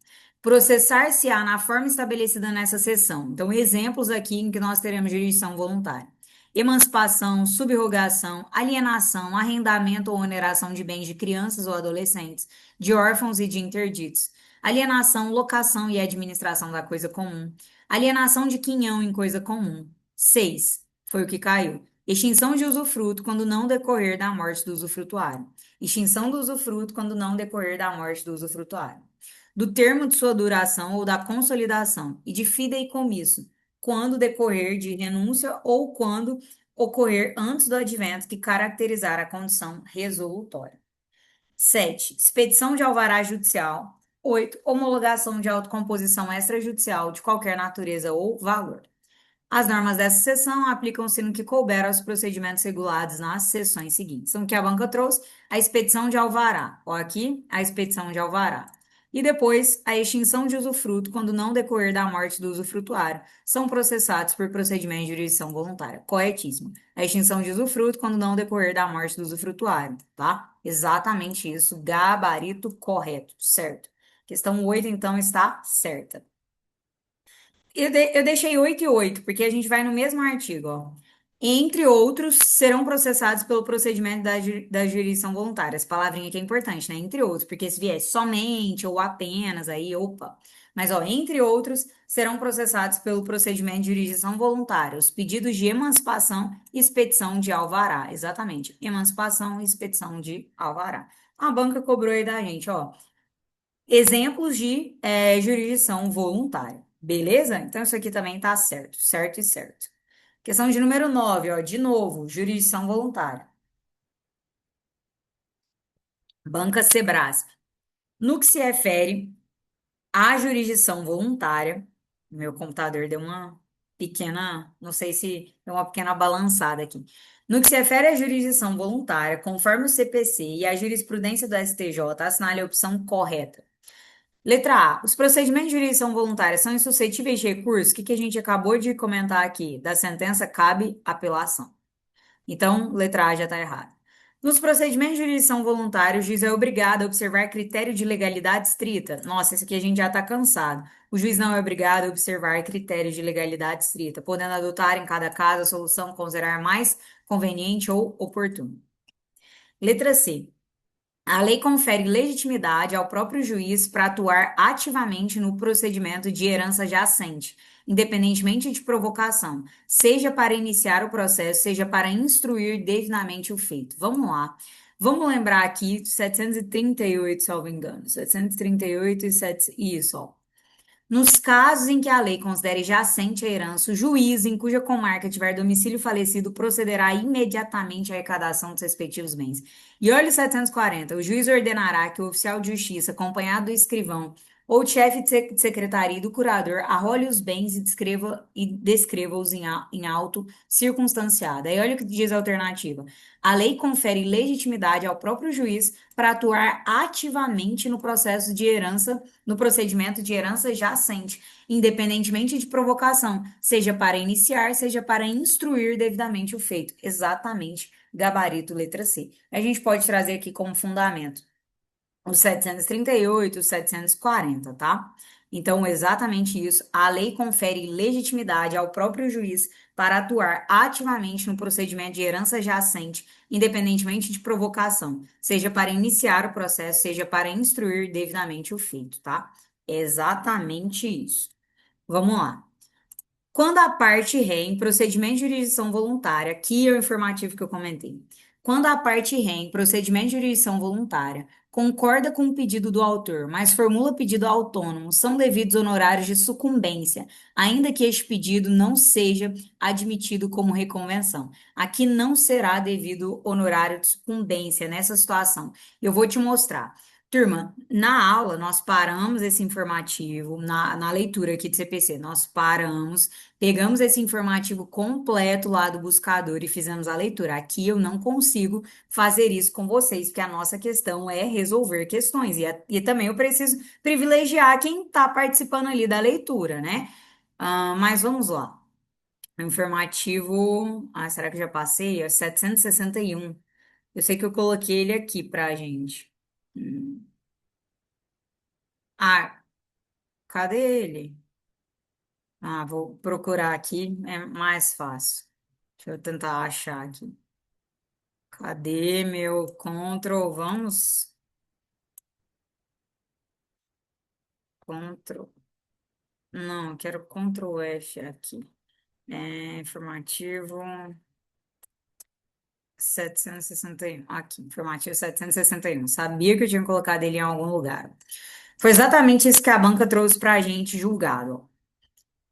Processar-se-á na forma estabelecida nessa seção. Então, exemplos aqui em que nós teremos jurisdição voluntária. Emancipação, subrogação, alienação, arrendamento ou oneração de bens de crianças ou adolescentes, de órfãos e de interditos. Alienação, locação e administração da coisa comum. Alienação de quinhão em coisa comum. 6. Foi o que caiu. Extinção de usufruto quando não decorrer da morte do usufrutuário. Extinção do usufruto quando não decorrer da morte do usufrutuário. Do termo de sua duração ou da consolidação e de fideicomisso, quando decorrer de renúncia ou quando ocorrer antes do advento que caracterizar a condição resolutória. 7. Expedição de alvará judicial. 8. Homologação de autocomposição extrajudicial de qualquer natureza ou valor. As normas dessa seção aplicam-se no que couber aos procedimentos regulados nas seções seguintes. Então, o que a banca trouxe, a expedição de alvará. Ó, aqui, a expedição de alvará. E depois, a extinção de usufruto, quando não decorrer da morte do usufrutuário, são processados por procedimento de jurisdição voluntária. Corretíssimo. A extinção de usufruto, quando não decorrer da morte do usufrutuário, tá? Exatamente isso. Gabarito correto, certo. Questão 8, então, está certa. Eu deixei 8 e 8 porque a gente vai no mesmo artigo, ó. Entre outros, serão processados pelo procedimento da jurisdição voluntária. Essa palavrinha aqui é importante, né? Entre outros, porque se vier somente ou apenas, aí, opa. Mas, ó, entre outros, serão processados pelo procedimento de jurisdição voluntária, os pedidos de emancipação e expedição de alvará. Exatamente, emancipação e expedição de alvará. A banca cobrou aí da gente, ó. Exemplos de jurisdição voluntária. Beleza? Então, isso aqui também tá certo, certo e certo. Questão de número 9, ó, de novo, jurisdição voluntária. Banca Sebrasp. No que se refere à jurisdição voluntária, meu computador deu uma pequena, não sei se é uma pequena balançada aqui. No que se refere à jurisdição voluntária, conforme o CPC e a jurisprudência do STJ, assinale a opção correta. Letra A. Os procedimentos de jurisdição voluntária são insuscetíveis de recurso? O que a gente acabou de comentar aqui? Da sentença cabe apelação. Então, letra A já está errada. Nos procedimentos de jurisdição voluntária, o juiz é obrigado a observar critério de legalidade estrita. Nossa, esse aqui a gente já está cansado. O juiz não é obrigado a observar critério de legalidade estrita, podendo adotar em cada caso a solução que considerar mais conveniente ou oportuna. Letra C. A lei confere legitimidade ao próprio juiz para atuar ativamente no procedimento de herança jacente, independentemente de provocação, seja para iniciar o processo, seja para instruir devidamente o feito. Vamos lá. Vamos lembrar aqui 738, salvo engano. 738 e 7, isso, ó. Nos casos em que a lei considere jacente a herança, o juiz, em cuja comarca tiver domicílio falecido, procederá imediatamente à arrecadação dos respectivos bens. E olha o 740. O juiz ordenará que o oficial de justiça, acompanhado do escrivão ou chefe de secretaria e do curador, arrole os bens e descreva-os em auto circunstanciado. Aí olha o que diz a alternativa. A lei confere legitimidade ao próprio juiz para atuar ativamente no processo de herança no procedimento de herança jacente, independentemente de provocação, seja para iniciar, seja para instruir devidamente o feito. Exatamente, gabarito letra C. A gente pode trazer aqui como fundamento os 738, os 740, tá? Então, exatamente isso. A lei confere legitimidade ao próprio juiz para atuar ativamente no procedimento de herança jacente, independentemente de provocação, seja para iniciar o processo, seja para instruir devidamente o feito, tá? Exatamente isso. Vamos lá. Quando a parte ré em procedimento de jurisdição voluntária, aqui é o informativo que eu comentei. Quando a parte ré em procedimento de jurisdição voluntária concorda com o pedido do autor, mas formula pedido autônomo, são devidos honorários de sucumbência, ainda que este pedido não seja admitido como reconvenção. Aqui não será devido honorário de sucumbência nessa situação. Eu vou te mostrar. Turma, na aula nós paramos esse informativo, na leitura aqui do CPC, nós paramos. Pegamos esse informativo completo lá do buscador e fizemos a leitura. Aqui eu não consigo fazer isso com vocês, porque a nossa questão é resolver questões. E também eu preciso privilegiar quem está participando ali da leitura, né? Mas vamos lá. O informativo. Será que eu já passei? É 761. Eu sei que eu coloquei ele aqui pra gente. Hum. Ah, cadê ele? Vou procurar aqui, é mais fácil. Deixa eu tentar achar aqui. Cadê meu Ctrl? Vamos. Ctrl. Não, eu quero Ctrl F aqui. Informativo 761. Aqui, informativo 761. Sabia que eu tinha colocado ele em algum lugar. Foi exatamente isso que a banca trouxe para a gente julgado.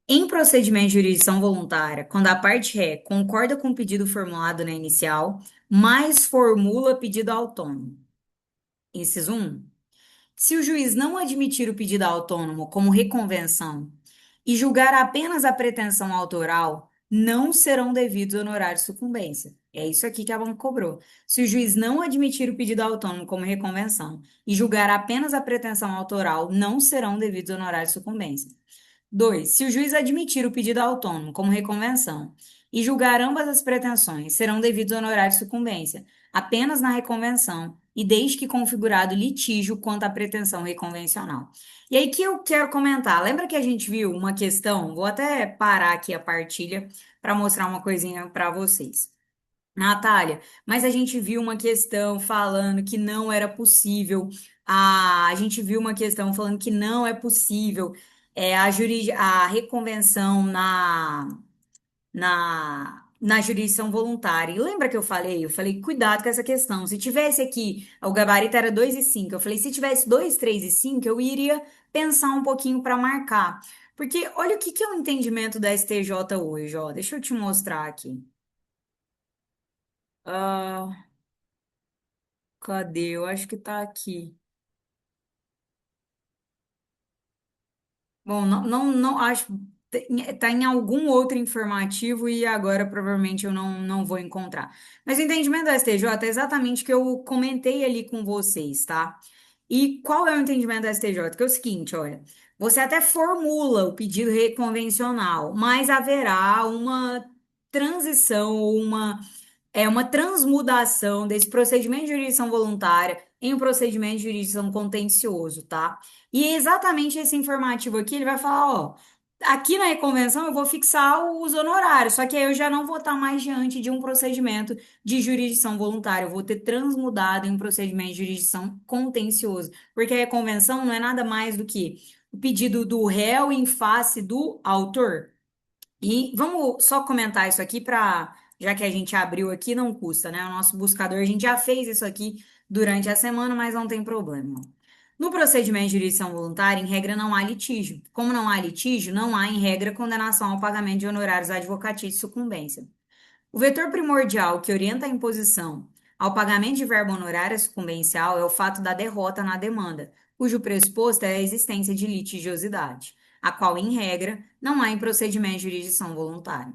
Em procedimento de jurisdição voluntária, quando a parte ré concorda com o pedido formulado na inicial, mas formula pedido autônomo. Inciso 1. Se o juiz não admitir o pedido autônomo como reconvenção e julgar apenas a pretensão autoral, não serão devidos honorários de sucumbência. É isso aqui que a banca cobrou. Se o juiz não admitir o pedido autônomo como reconvenção e julgar apenas a pretensão autoral, não serão devidos honorários de sucumbência. 2. Se o juiz admitir o pedido autônomo como reconvenção e julgar ambas as pretensões, serão devidos honorários de sucumbência apenas na reconvenção e desde que configurado litígio quanto à pretensão reconvencional. E aí que eu quero comentar. Lembra que a gente viu uma questão? Vou até parar aqui a partilha para mostrar uma coisinha para vocês. Natália, mas a gente viu uma questão falando que não era possível. A gente viu uma questão falando que não é possível a reconvenção na jurisdição voluntária. E lembra que eu falei? Eu falei, cuidado com essa questão. Se tivesse aqui, o gabarito era 2 e 5. Eu falei, se tivesse 2, 3 e 5, eu iria pensar um pouquinho para marcar. Porque olha o que que é o entendimento da STJ hoje, ó. Deixa eu te mostrar aqui. Ah, cadê? Eu acho que tá aqui. Bom, não acho. Tá em algum outro informativo e agora provavelmente eu não vou encontrar. Mas o entendimento do STJ é exatamente o que eu comentei ali com vocês, tá? E qual é o entendimento do STJ? Que é o seguinte, olha, você até formula o pedido reconvencional, mas haverá uma transição ou uma transmudação desse procedimento de jurisdição voluntária em um procedimento de jurisdição contencioso, tá? E é exatamente esse informativo aqui, ele vai falar, ó, aqui na reconvenção eu vou fixar os honorários, só que aí eu já não vou estar mais diante de um procedimento de jurisdição voluntária, eu vou ter transmudado em um procedimento de jurisdição contencioso, porque a reconvenção não é nada mais do que o pedido do réu em face do autor. E vamos só comentar isso aqui para, já que a gente abriu aqui, não custa, né? O nosso buscador, a gente já fez isso aqui durante a semana, mas não tem problema. No procedimento de jurisdição voluntária, em regra, não há litígio. Como não há litígio, não há, em regra, condenação ao pagamento de honorários advocatícios e sucumbência. O vetor primordial que orienta a imposição ao pagamento de verba honorária sucumbencial é o fato da derrota na demanda, cujo pressuposto é a existência de litigiosidade, a qual, em regra, não há em procedimento de jurisdição voluntária.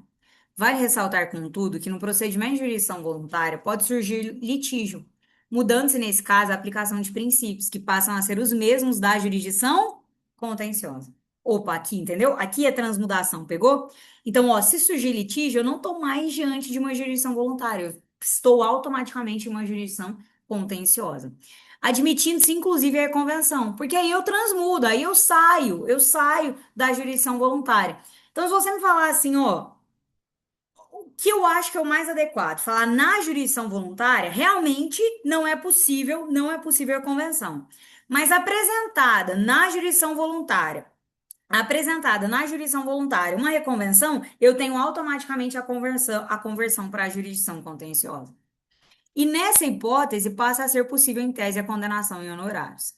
Vale ressaltar, contudo, que no procedimento de jurisdição voluntária pode surgir litígio, mudando-se, nesse caso, a aplicação de princípios que passam a ser os mesmos da jurisdição contenciosa. Opa, aqui, entendeu? Aqui é transmudação, pegou? Então, ó, se surgir litígio, eu não estou mais diante de uma jurisdição voluntária, eu estou automaticamente em uma jurisdição contenciosa. Admitindo-se, inclusive, a convenção, porque aí eu transmudo, aí eu saio da jurisdição voluntária. Então, se você me falar assim, ó, o que eu acho que é o mais adequado, falar na jurisdição voluntária, realmente não é possível a convenção. Mas apresentada na jurisdição voluntária, uma reconvenção, eu tenho automaticamente a conversão para a jurisdição contenciosa. E nessa hipótese, passa a ser possível, em tese, a condenação em honorários.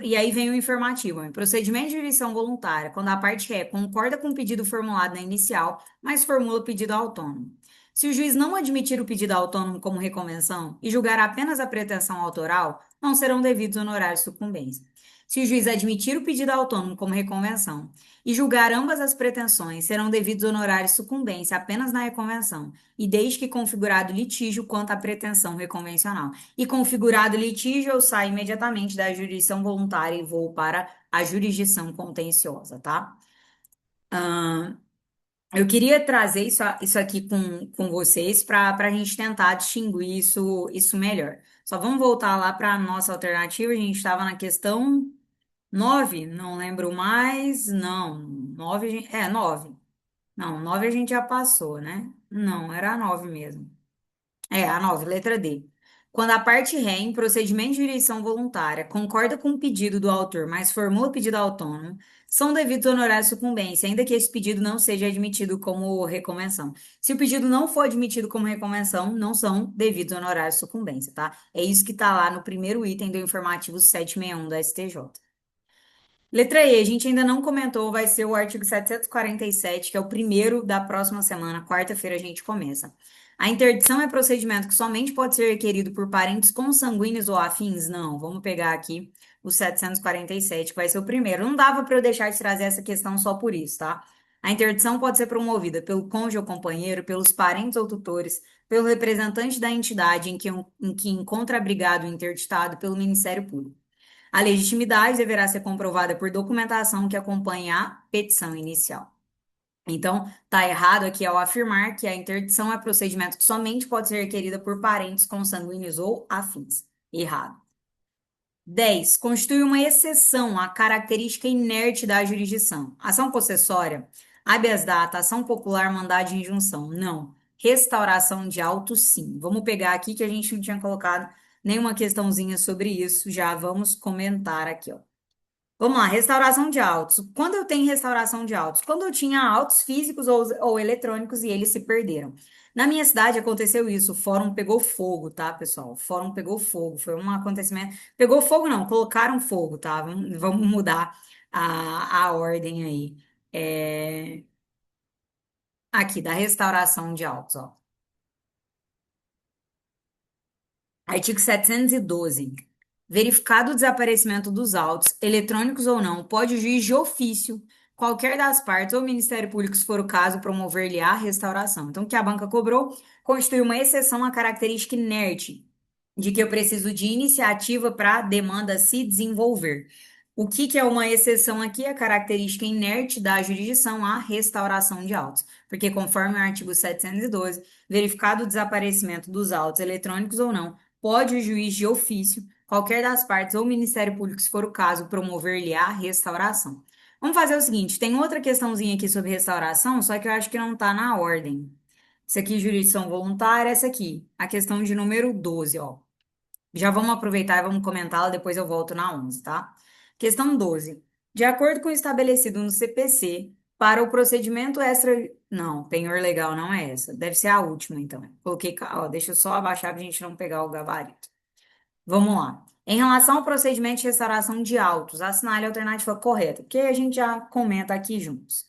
E aí vem o informativo, em procedimento de jurisdição voluntária, quando a parte ré concorda com o pedido formulado na inicial, mas formula o pedido autônomo. Se o juiz não admitir o pedido autônomo como reconvenção e julgar apenas a pretensão autoral, não serão devidos honorários de sucumbência. Se o juiz admitir o pedido autônomo como reconvenção e julgar ambas as pretensões, serão devidos honorários de sucumbência apenas na reconvenção, e desde que configurado litígio quanto à pretensão reconvencional. E configurado litígio, eu saio imediatamente da jurisdição voluntária e vou para a jurisdição contenciosa, tá? Eu queria trazer isso aqui com vocês para a gente tentar distinguir isso melhor. Só vamos voltar lá para a nossa alternativa. A gente estava na questão 9, não lembro mais. Não, 9, 9. Não, 9 a gente já passou, né? Não, era a 9 mesmo. A 9, letra D. Quando a parte ré, em procedimento de jurisdição voluntária, concorda com o pedido do autor, mas formula pedido autônomo, são devidos honorários de sucumbência, ainda que esse pedido não seja admitido como reconvenção. Se o pedido não for admitido como reconvenção, não são devidos honorários de sucumbência, tá? É isso que está lá no primeiro item do informativo 761 da STJ. Letra E, a gente ainda não comentou, vai ser o artigo 747, que é o primeiro da próxima semana, quarta-feira a gente começa. A interdição é procedimento que somente pode ser requerido por parentes consanguíneos ou afins? Não, vamos pegar aqui o 747, que vai ser o primeiro. Não dava para eu deixar de trazer essa questão só por isso, tá? A interdição pode ser promovida pelo cônjuge ou companheiro, pelos parentes ou tutores, pelo representante da entidade em que encontra abrigado o interditado, pelo Ministério Público. A legitimidade deverá ser comprovada por documentação que acompanhe a petição inicial. Então, está errado aqui ao afirmar que a interdição é procedimento que somente pode ser requerida por parentes consanguíneos ou afins. Errado. 10. Constitui uma exceção à característica inerte da jurisdição. Ação possessória, habeas data, ação popular, mandado de injunção. Não. Restauração de auto, sim. Vamos pegar aqui que a gente não tinha colocado nenhuma questãozinha sobre isso. Já vamos comentar aqui, ó. Vamos lá, restauração de autos. Quando eu tenho restauração de autos? Quando eu tinha autos físicos ou eletrônicos e eles se perderam. Na minha cidade aconteceu isso, o fórum pegou fogo, tá, pessoal? O fórum pegou fogo, foi um acontecimento. Pegou fogo, não, colocaram fogo, tá? Vamos mudar a ordem aí. Aqui, da restauração de autos, ó. Artigo 712. Verificado o desaparecimento dos autos, eletrônicos ou não, pode o juiz de ofício qualquer das partes ou Ministério Público, se for o caso, promover-lhe a restauração. Então, o que a banca cobrou constitui uma exceção à característica inerte de que eu preciso de iniciativa para a demanda se desenvolver. O que que é uma exceção aqui? A característica inerte da jurisdição à restauração de autos. Porque, conforme o artigo 712, verificado o desaparecimento dos autos eletrônicos ou não, pode o juiz de ofício, qualquer das partes ou o Ministério Público, se for o caso, promover-lhe a restauração. Vamos fazer o seguinte: tem outra questãozinha aqui sobre restauração, só que eu acho que não está na ordem. Isso aqui, jurisdição voluntária, essa aqui, a questão de número 12, ó. Já vamos aproveitar e vamos comentá-la, depois eu volto na 11, tá? Questão 12. De acordo com o estabelecido no CPC, para o procedimento extra... Não, penhor legal não é essa. Deve ser a última, então. Coloquei... Ó, deixa eu só abaixar para a gente não pegar o gabarito. Vamos lá. Em relação ao procedimento de restauração de autos, assinale a alternativa correta, porque a gente já comenta aqui juntos.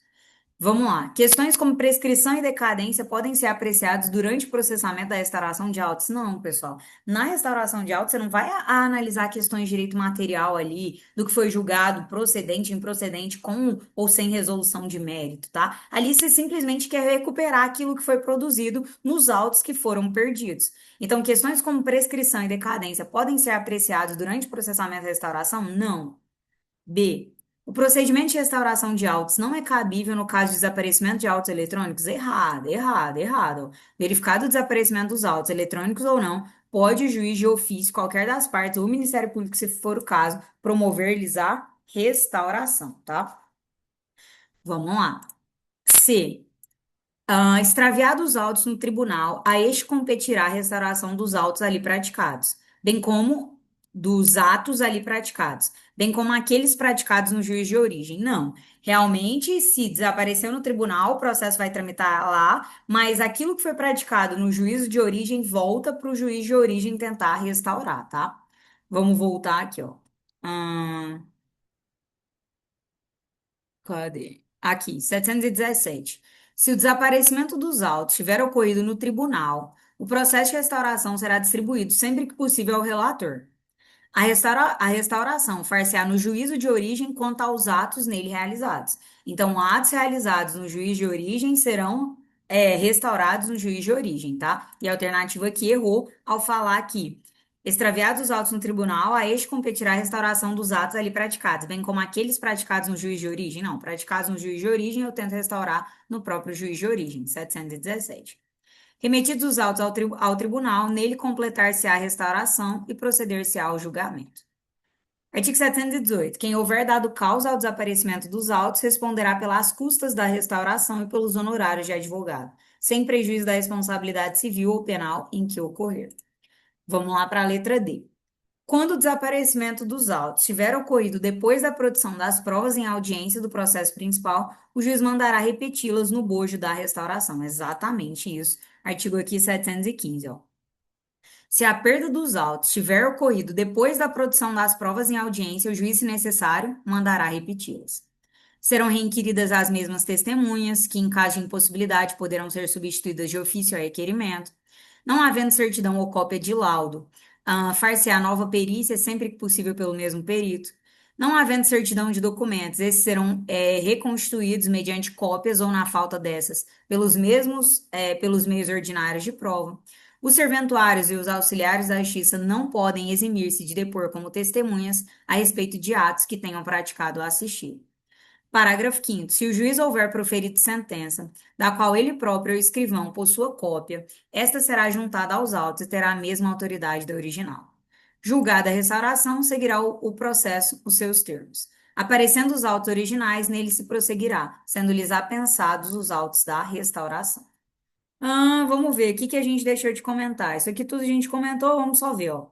Vamos lá. Questões como prescrição e decadência podem ser apreciados durante o processamento da restauração de autos? Não, pessoal. Na restauração de autos, você não vai analisar questões de direito material ali, do que foi julgado procedente, improcedente, com ou sem resolução de mérito, tá? Ali você simplesmente quer recuperar aquilo que foi produzido nos autos que foram perdidos. Então, questões como prescrição e decadência podem ser apreciados durante o processamento da restauração? Não. B. O procedimento de restauração de autos não é cabível no caso de desaparecimento de autos eletrônicos? Errado, errado, errado. Verificado o desaparecimento dos autos eletrônicos ou não, pode o juiz de ofício, qualquer das partes, ou o Ministério Público, se for o caso, promover-lhes a restauração, tá? Vamos lá. C. Extraviados os autos no tribunal, a este competirá a restauração dos autos ali praticados, bem como dos atos ali praticados, bem como aqueles praticados no juiz de origem. Não, realmente, se desapareceu no tribunal, o processo vai tramitar lá, mas aquilo que foi praticado no juízo de origem volta para o juiz de origem tentar restaurar, tá? Vamos voltar aqui, ó. Hum, Cadê? Aqui, 717. Se o desaparecimento dos autos tiver ocorrido no tribunal, o processo de restauração será distribuído sempre que possível ao relator. A restauração far-se-á no juízo de origem quanto aos atos nele realizados. Então, atos realizados no juiz de origem serão restaurados no juiz de origem, tá? E a alternativa aqui errou ao falar aqui. Extraviados os autos no tribunal, a este competirá a restauração dos atos ali praticados, bem como aqueles praticados no juiz de origem. Não, praticados no juiz de origem, eu tento restaurar no próprio juiz de origem, 717. Remetidos os autos ao tribunal, nele completar-se-á a restauração e proceder-se-á ao julgamento. Artigo 718. Quem houver dado causa ao desaparecimento dos autos responderá pelas custas da restauração e pelos honorários de advogado, sem prejuízo da responsabilidade civil ou penal em que ocorrer. Vamos lá para a letra D. Quando o desaparecimento dos autos tiver ocorrido depois da produção das provas em audiência do processo principal, o juiz mandará repeti-las no bojo da restauração. Exatamente isso. Artigo aqui 715, ó. Se a perda dos autos tiver ocorrido depois da produção das provas em audiência, o juiz, se necessário, mandará repeti-las. Serão requeridas as mesmas testemunhas, que, em caso de impossibilidade, poderão ser substituídas de ofício a requerimento. Não havendo certidão ou cópia de laudo, far-se-á nova perícia sempre que possível pelo mesmo perito. Não havendo certidão de documentos, esses serão reconstituídos mediante cópias ou, na falta dessas, pelos meios ordinários de prova. Os serventuários e os auxiliares da justiça não podem eximir-se de depor como testemunhas a respeito de atos que tenham praticado ou assistido. Parágrafo 5º. Se o juiz houver proferido sentença, da qual ele próprio ou escrivão possua cópia, esta será juntada aos autos e terá a mesma autoridade da original. Julgada a restauração, seguirá o processo os seus termos. Aparecendo os autos originais, nele se prosseguirá, sendo-lhes apensados os autos da restauração. Vamos ver, o que que a gente deixou de comentar? Isso aqui tudo a gente comentou, vamos só ver, ó.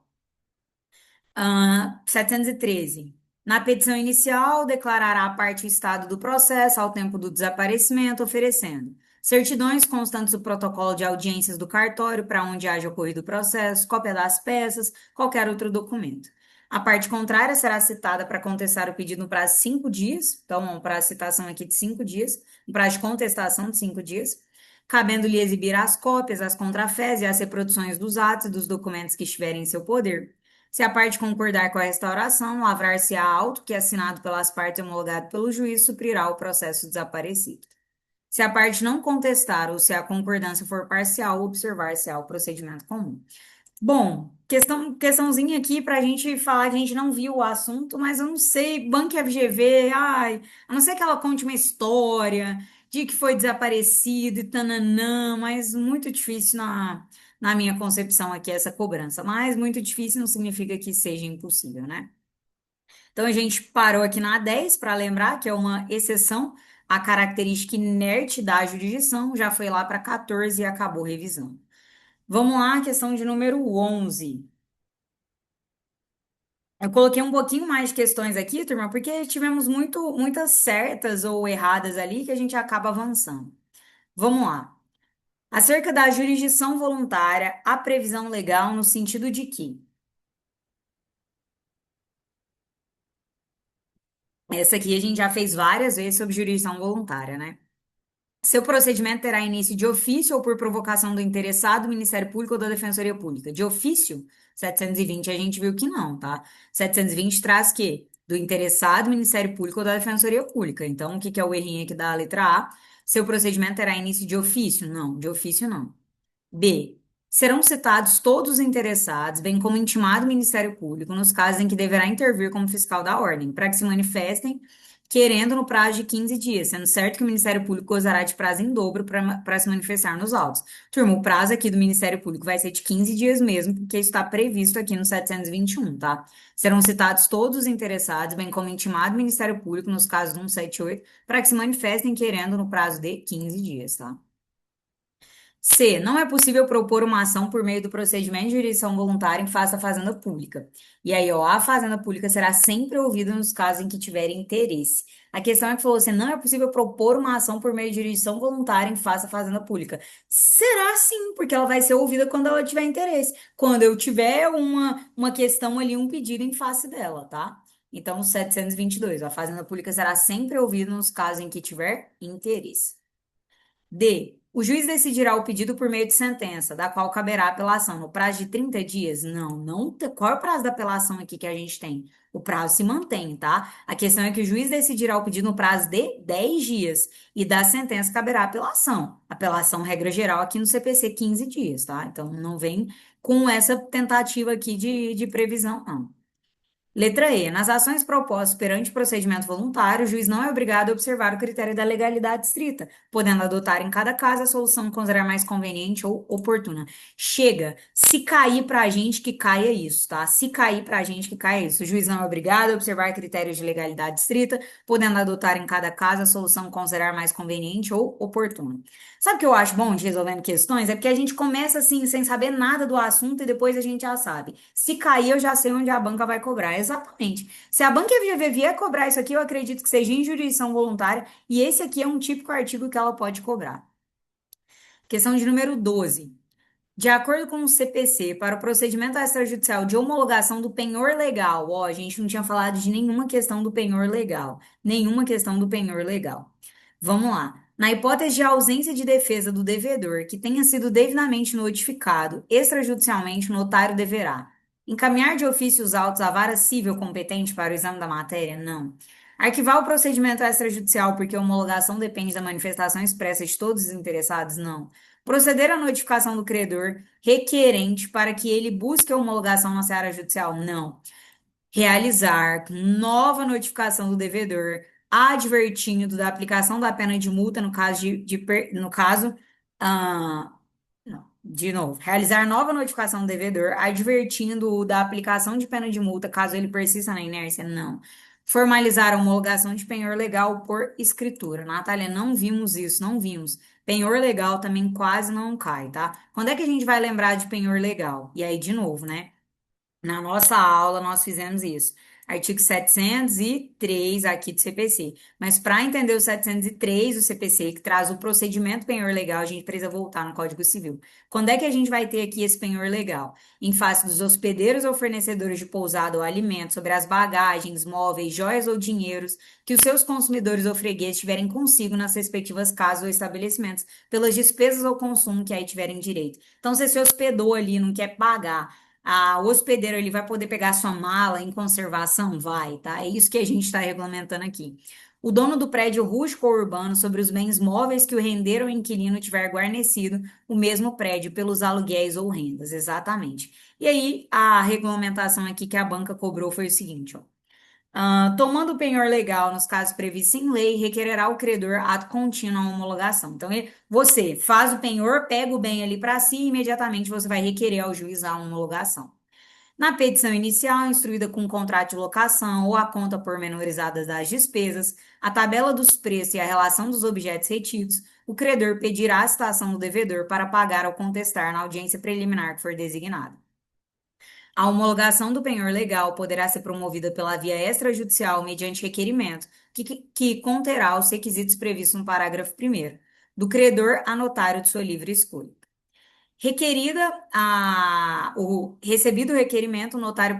713. Na petição inicial, declarará a parte o estado do processo ao tempo do desaparecimento, oferecendo certidões constantes do protocolo de audiências do cartório para onde haja ocorrido o processo, cópia das peças, qualquer outro documento. A parte contrária será citada para contestar o pedido no prazo de 5 dias, então, para a citação aqui de 5 dias, no prazo de contestação de 5 dias, cabendo-lhe exibir as cópias, as contrafés e as reproduções dos atos e dos documentos que estiverem em seu poder. Se a parte concordar com a restauração, lavrar-se-á auto que, assinado pelas partes e homologado pelo juiz, suprirá o processo desaparecido. Se a parte não contestar ou se a concordância for parcial, observar-se-á o procedimento comum. Bom, questãozinha aqui para a gente falar que a gente não viu o assunto, mas eu não sei, Banco FGV, ai, a não ser que ela conte uma história de que foi desaparecido e tananã, mas muito difícil na minha concepção aqui essa cobrança. Mas muito difícil não significa que seja impossível, né? Então a gente parou aqui na 10 para lembrar que é uma exceção à característica inerte da jurisdição, já foi lá para 14 e acabou revisando. Vamos lá, questão de número 11. Eu coloquei um pouquinho mais de questões aqui, turma, porque tivemos muitas certas ou erradas ali que a gente acaba avançando. Vamos lá. Acerca da jurisdição voluntária, a previsão legal no sentido de que essa aqui a gente já fez várias vezes sobre jurisdição voluntária, né? Seu procedimento terá início de ofício ou por provocação do interessado, do Ministério Público ou da Defensoria Pública. De ofício, 720 a gente viu que não, tá? 720 traz que? Do interessado, Ministério Público ou da Defensoria Pública. Então, o que que é o errinho aqui da letra A? Seu procedimento terá início de ofício? Não, de ofício não. B. Serão citados todos os interessados, bem como intimado o Ministério Público, nos casos em que deverá intervir como fiscal da ordem, para que se manifestem, querendo no prazo de 15 dias, sendo certo que o Ministério Público gozará de prazo em dobro para se manifestar nos autos. Turma, o prazo aqui do Ministério Público vai ser de 15 dias mesmo, porque isso está previsto aqui no 721, tá? Serão citados todos os interessados, bem como intimado o Ministério Público, nos casos do 178, para que se manifestem querendo no prazo de 15 dias, tá? C. Não é possível propor uma ação por meio do procedimento de jurisdição voluntária em face à Fazenda Pública. E aí, ó, a Fazenda Pública será sempre ouvida nos casos em que tiver interesse. A questão é que falou assim, não é possível propor uma ação por meio de jurisdição voluntária em face à Fazenda Pública. Será sim, porque ela vai ser ouvida quando ela tiver interesse. Quando eu tiver uma questão ali, um pedido em face dela, tá? Então, 722, a Fazenda Pública será sempre ouvida nos casos em que tiver interesse. D. O juiz decidirá o pedido por meio de sentença, da qual caberá apelação no prazo de 30 dias? Não, não. Qual é o prazo da apelação aqui que a gente tem? O prazo se mantém, tá? A questão é que o juiz decidirá o pedido no prazo de 10 dias e da sentença caberá apelação. Apelação, regra geral, aqui no CPC, 15 dias, tá? Então, não vem com essa tentativa aqui de previsão, não. Letra E. Nas ações propostas perante procedimento voluntário, o juiz não é obrigado a observar o critério da legalidade estrita, podendo adotar em cada caso a solução que considerar mais conveniente ou oportuna. Chega. Se cair pra gente, que caia isso, tá? Se cair pra gente, que caia isso. O juiz não é obrigado a observar critérios de legalidade estrita, podendo adotar em cada caso a solução que considerar mais conveniente ou oportuna. Sabe o que eu acho bom de resolvendo questões? É porque a gente começa assim, sem saber nada do assunto e depois a gente já sabe. Se cair, eu já sei onde a banca vai cobrar. Exatamente. Se a banca FGV vier cobrar isso aqui, eu acredito que seja em jurisdição voluntária e esse aqui é um típico artigo que ela pode cobrar. Questão de número 12. De acordo com o CPC, para o procedimento extrajudicial de homologação do penhor legal, ó, a gente não tinha falado de nenhuma questão do penhor legal. Nenhuma questão do penhor legal. Vamos lá. Na hipótese de ausência de defesa do devedor que tenha sido devidamente notificado extrajudicialmente, o notário deverá encaminhar de ofício os autos à vara civil competente para o exame da matéria? Não. Arquivar o procedimento extrajudicial porque a homologação depende da manifestação expressa de todos os interessados? Não. Proceder à notificação do credor requerente para que ele busque a homologação na seara judicial? Não. Realizar nova notificação do devedor, advertindo da aplicação da pena de multa no caso no caso, ah, não, de novo, realizar nova notificação do devedor, advertindo da aplicação de pena de multa caso ele persista na inércia? Não. Formalizar a homologação de penhor legal por escritura. Natália, não vimos isso, não vimos. Penhor legal também quase não cai, tá? Quando é que a gente vai lembrar de penhor legal? E aí, de novo, né? Na nossa aula, nós fizemos isso. Artigo 703 aqui do CPC. Mas para entender o 703 do CPC, que traz o procedimento penhor legal, a gente precisa voltar no Código Civil. Quando é que a gente vai ter aqui esse penhor legal? Em face dos hospedeiros ou fornecedores de pousada ou alimento sobre as bagagens, móveis, joias ou dinheiros que os seus consumidores ou fregueses tiverem consigo nas respectivas casas ou estabelecimentos, pelas despesas ou consumo que aí tiverem direito. Então, você se hospedou ali, não quer pagar. O hospedeiro ele vai poder pegar sua mala em conservação? Vai, tá? É isso que a gente está regulamentando aqui. O dono do prédio rústico ou urbano sobre os bens móveis que o render ou inquilino tiver guarnecido o mesmo prédio pelos aluguéis ou rendas, exatamente. E aí, a regulamentação aqui que a banca cobrou foi o seguinte, ó. Tomando o penhor legal nos casos previstos em lei, requererá o credor ato contínuo à homologação. Então, você faz o penhor, pega o bem ali para si e imediatamente você vai requerer ao juiz a homologação. Na petição inicial, instruída com o contrato de locação ou a conta pormenorizada das despesas, a tabela dos preços e a relação dos objetos retidos, o credor pedirá a citação do devedor para pagar ou contestar na audiência preliminar que for designada. A homologação do penhor legal poderá ser promovida pela via extrajudicial mediante requerimento, que conterá os requisitos previstos no parágrafo 1º, do credor a notário de sua livre escolha. O recebido o requerimento, o notário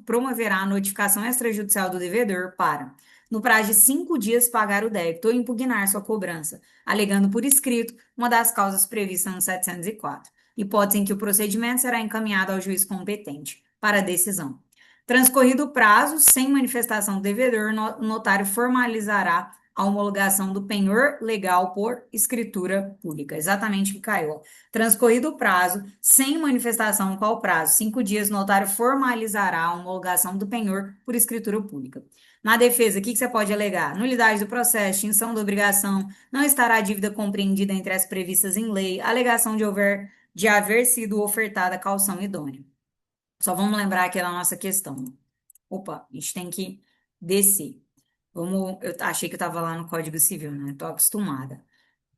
promoverá a notificação extrajudicial do devedor para, no prazo de 5 dias, pagar o débito ou impugnar sua cobrança, alegando por escrito uma das causas previstas no 704, hipótese em que o procedimento será encaminhado ao juiz competente para decisão. Transcorrido o prazo, sem manifestação do devedor, o notário formalizará a homologação do penhor legal por escritura pública. Exatamente o que caiu. Transcorrido o prazo, sem manifestação, qual prazo? 5 dias, o notário formalizará a homologação do penhor por escritura pública. Na defesa, o que você pode alegar? Nulidade do processo, extinção da obrigação, não estará a dívida compreendida entre as previstas em lei, alegação de haver sido ofertada caução idônea. Só vamos lembrar aqui da nossa questão. Opa, a gente tem que descer. Eu achei que eu estava lá no Código Civil, né? Estou acostumada.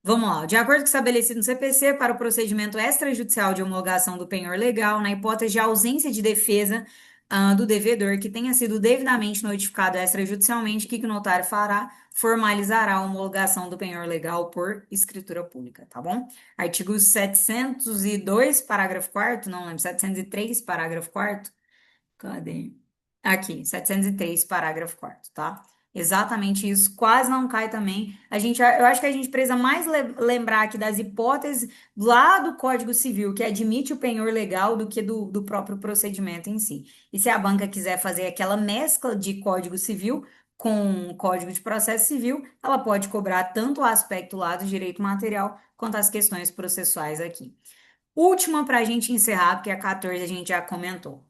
Vamos lá. De acordo com o estabelecido no CPC, para o procedimento extrajudicial de homologação do penhor legal, na hipótese de ausência de defesa do devedor que tenha sido devidamente notificado extrajudicialmente, o que o notário fará? Formalizará a homologação do penhor legal por escritura pública, tá bom? Artigo 702, parágrafo 4º, não lembro, 703, parágrafo 4º. Cadê? Aqui, 703, parágrafo 4º, tá? Exatamente isso, quase não cai também. Eu acho que a gente precisa mais lembrar aqui das hipóteses lá do Código Civil, que admite o penhor legal do que do próprio procedimento em si. E se a banca quiser fazer aquela mescla de Código Civil com Código de Processo Civil, ela pode cobrar tanto o aspecto lá do direito material quanto as questões processuais aqui. Última para a gente encerrar, porque a 14 a gente já comentou.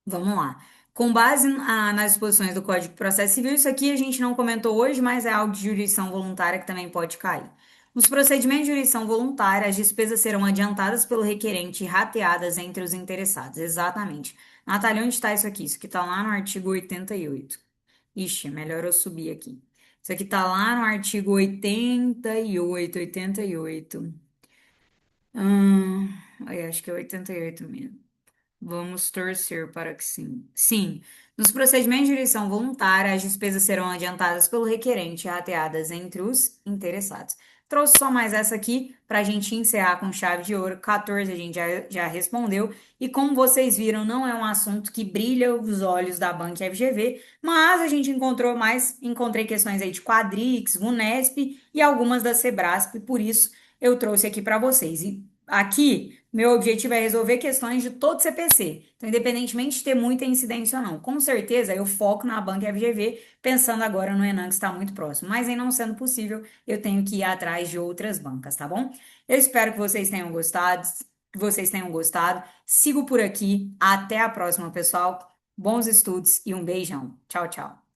Vamos lá. Com base nas disposições do Código de Processo Civil, isso aqui a gente não comentou hoje, mas é algo de jurisdição voluntária que também pode cair. Nos procedimentos de jurisdição voluntária, as despesas serão adiantadas pelo requerente e rateadas entre os interessados. Exatamente. Natália, onde está isso aqui? Isso aqui está lá no artigo 88. Ixi, é melhor eu subir aqui. Isso aqui está lá no artigo 88, 88. Acho que é 88 mesmo. Vamos torcer para que sim. Sim, nos procedimentos de jurisdição voluntária, as despesas serão adiantadas pelo requerente e rateadas entre os interessados. Trouxe só mais essa aqui para a gente encerrar com chave de ouro. 14 a gente já respondeu. E como vocês viram, não é um assunto que brilha os olhos da banca FGV, mas a gente encontrei questões aí de Quadrix, Unesp e algumas da Sebrasp, por isso eu trouxe aqui para vocês. E aqui, meu objetivo é resolver questões de todo CPC. Então, independentemente de ter muita incidência ou não, com certeza eu foco na banca FGV, pensando agora no Enan, que está muito próximo. Mas, em não sendo possível, eu tenho que ir atrás de outras bancas, tá bom? Eu espero que vocês tenham gostado. Sigo por aqui. Até a próxima, pessoal. Bons estudos e um beijão. Tchau, tchau.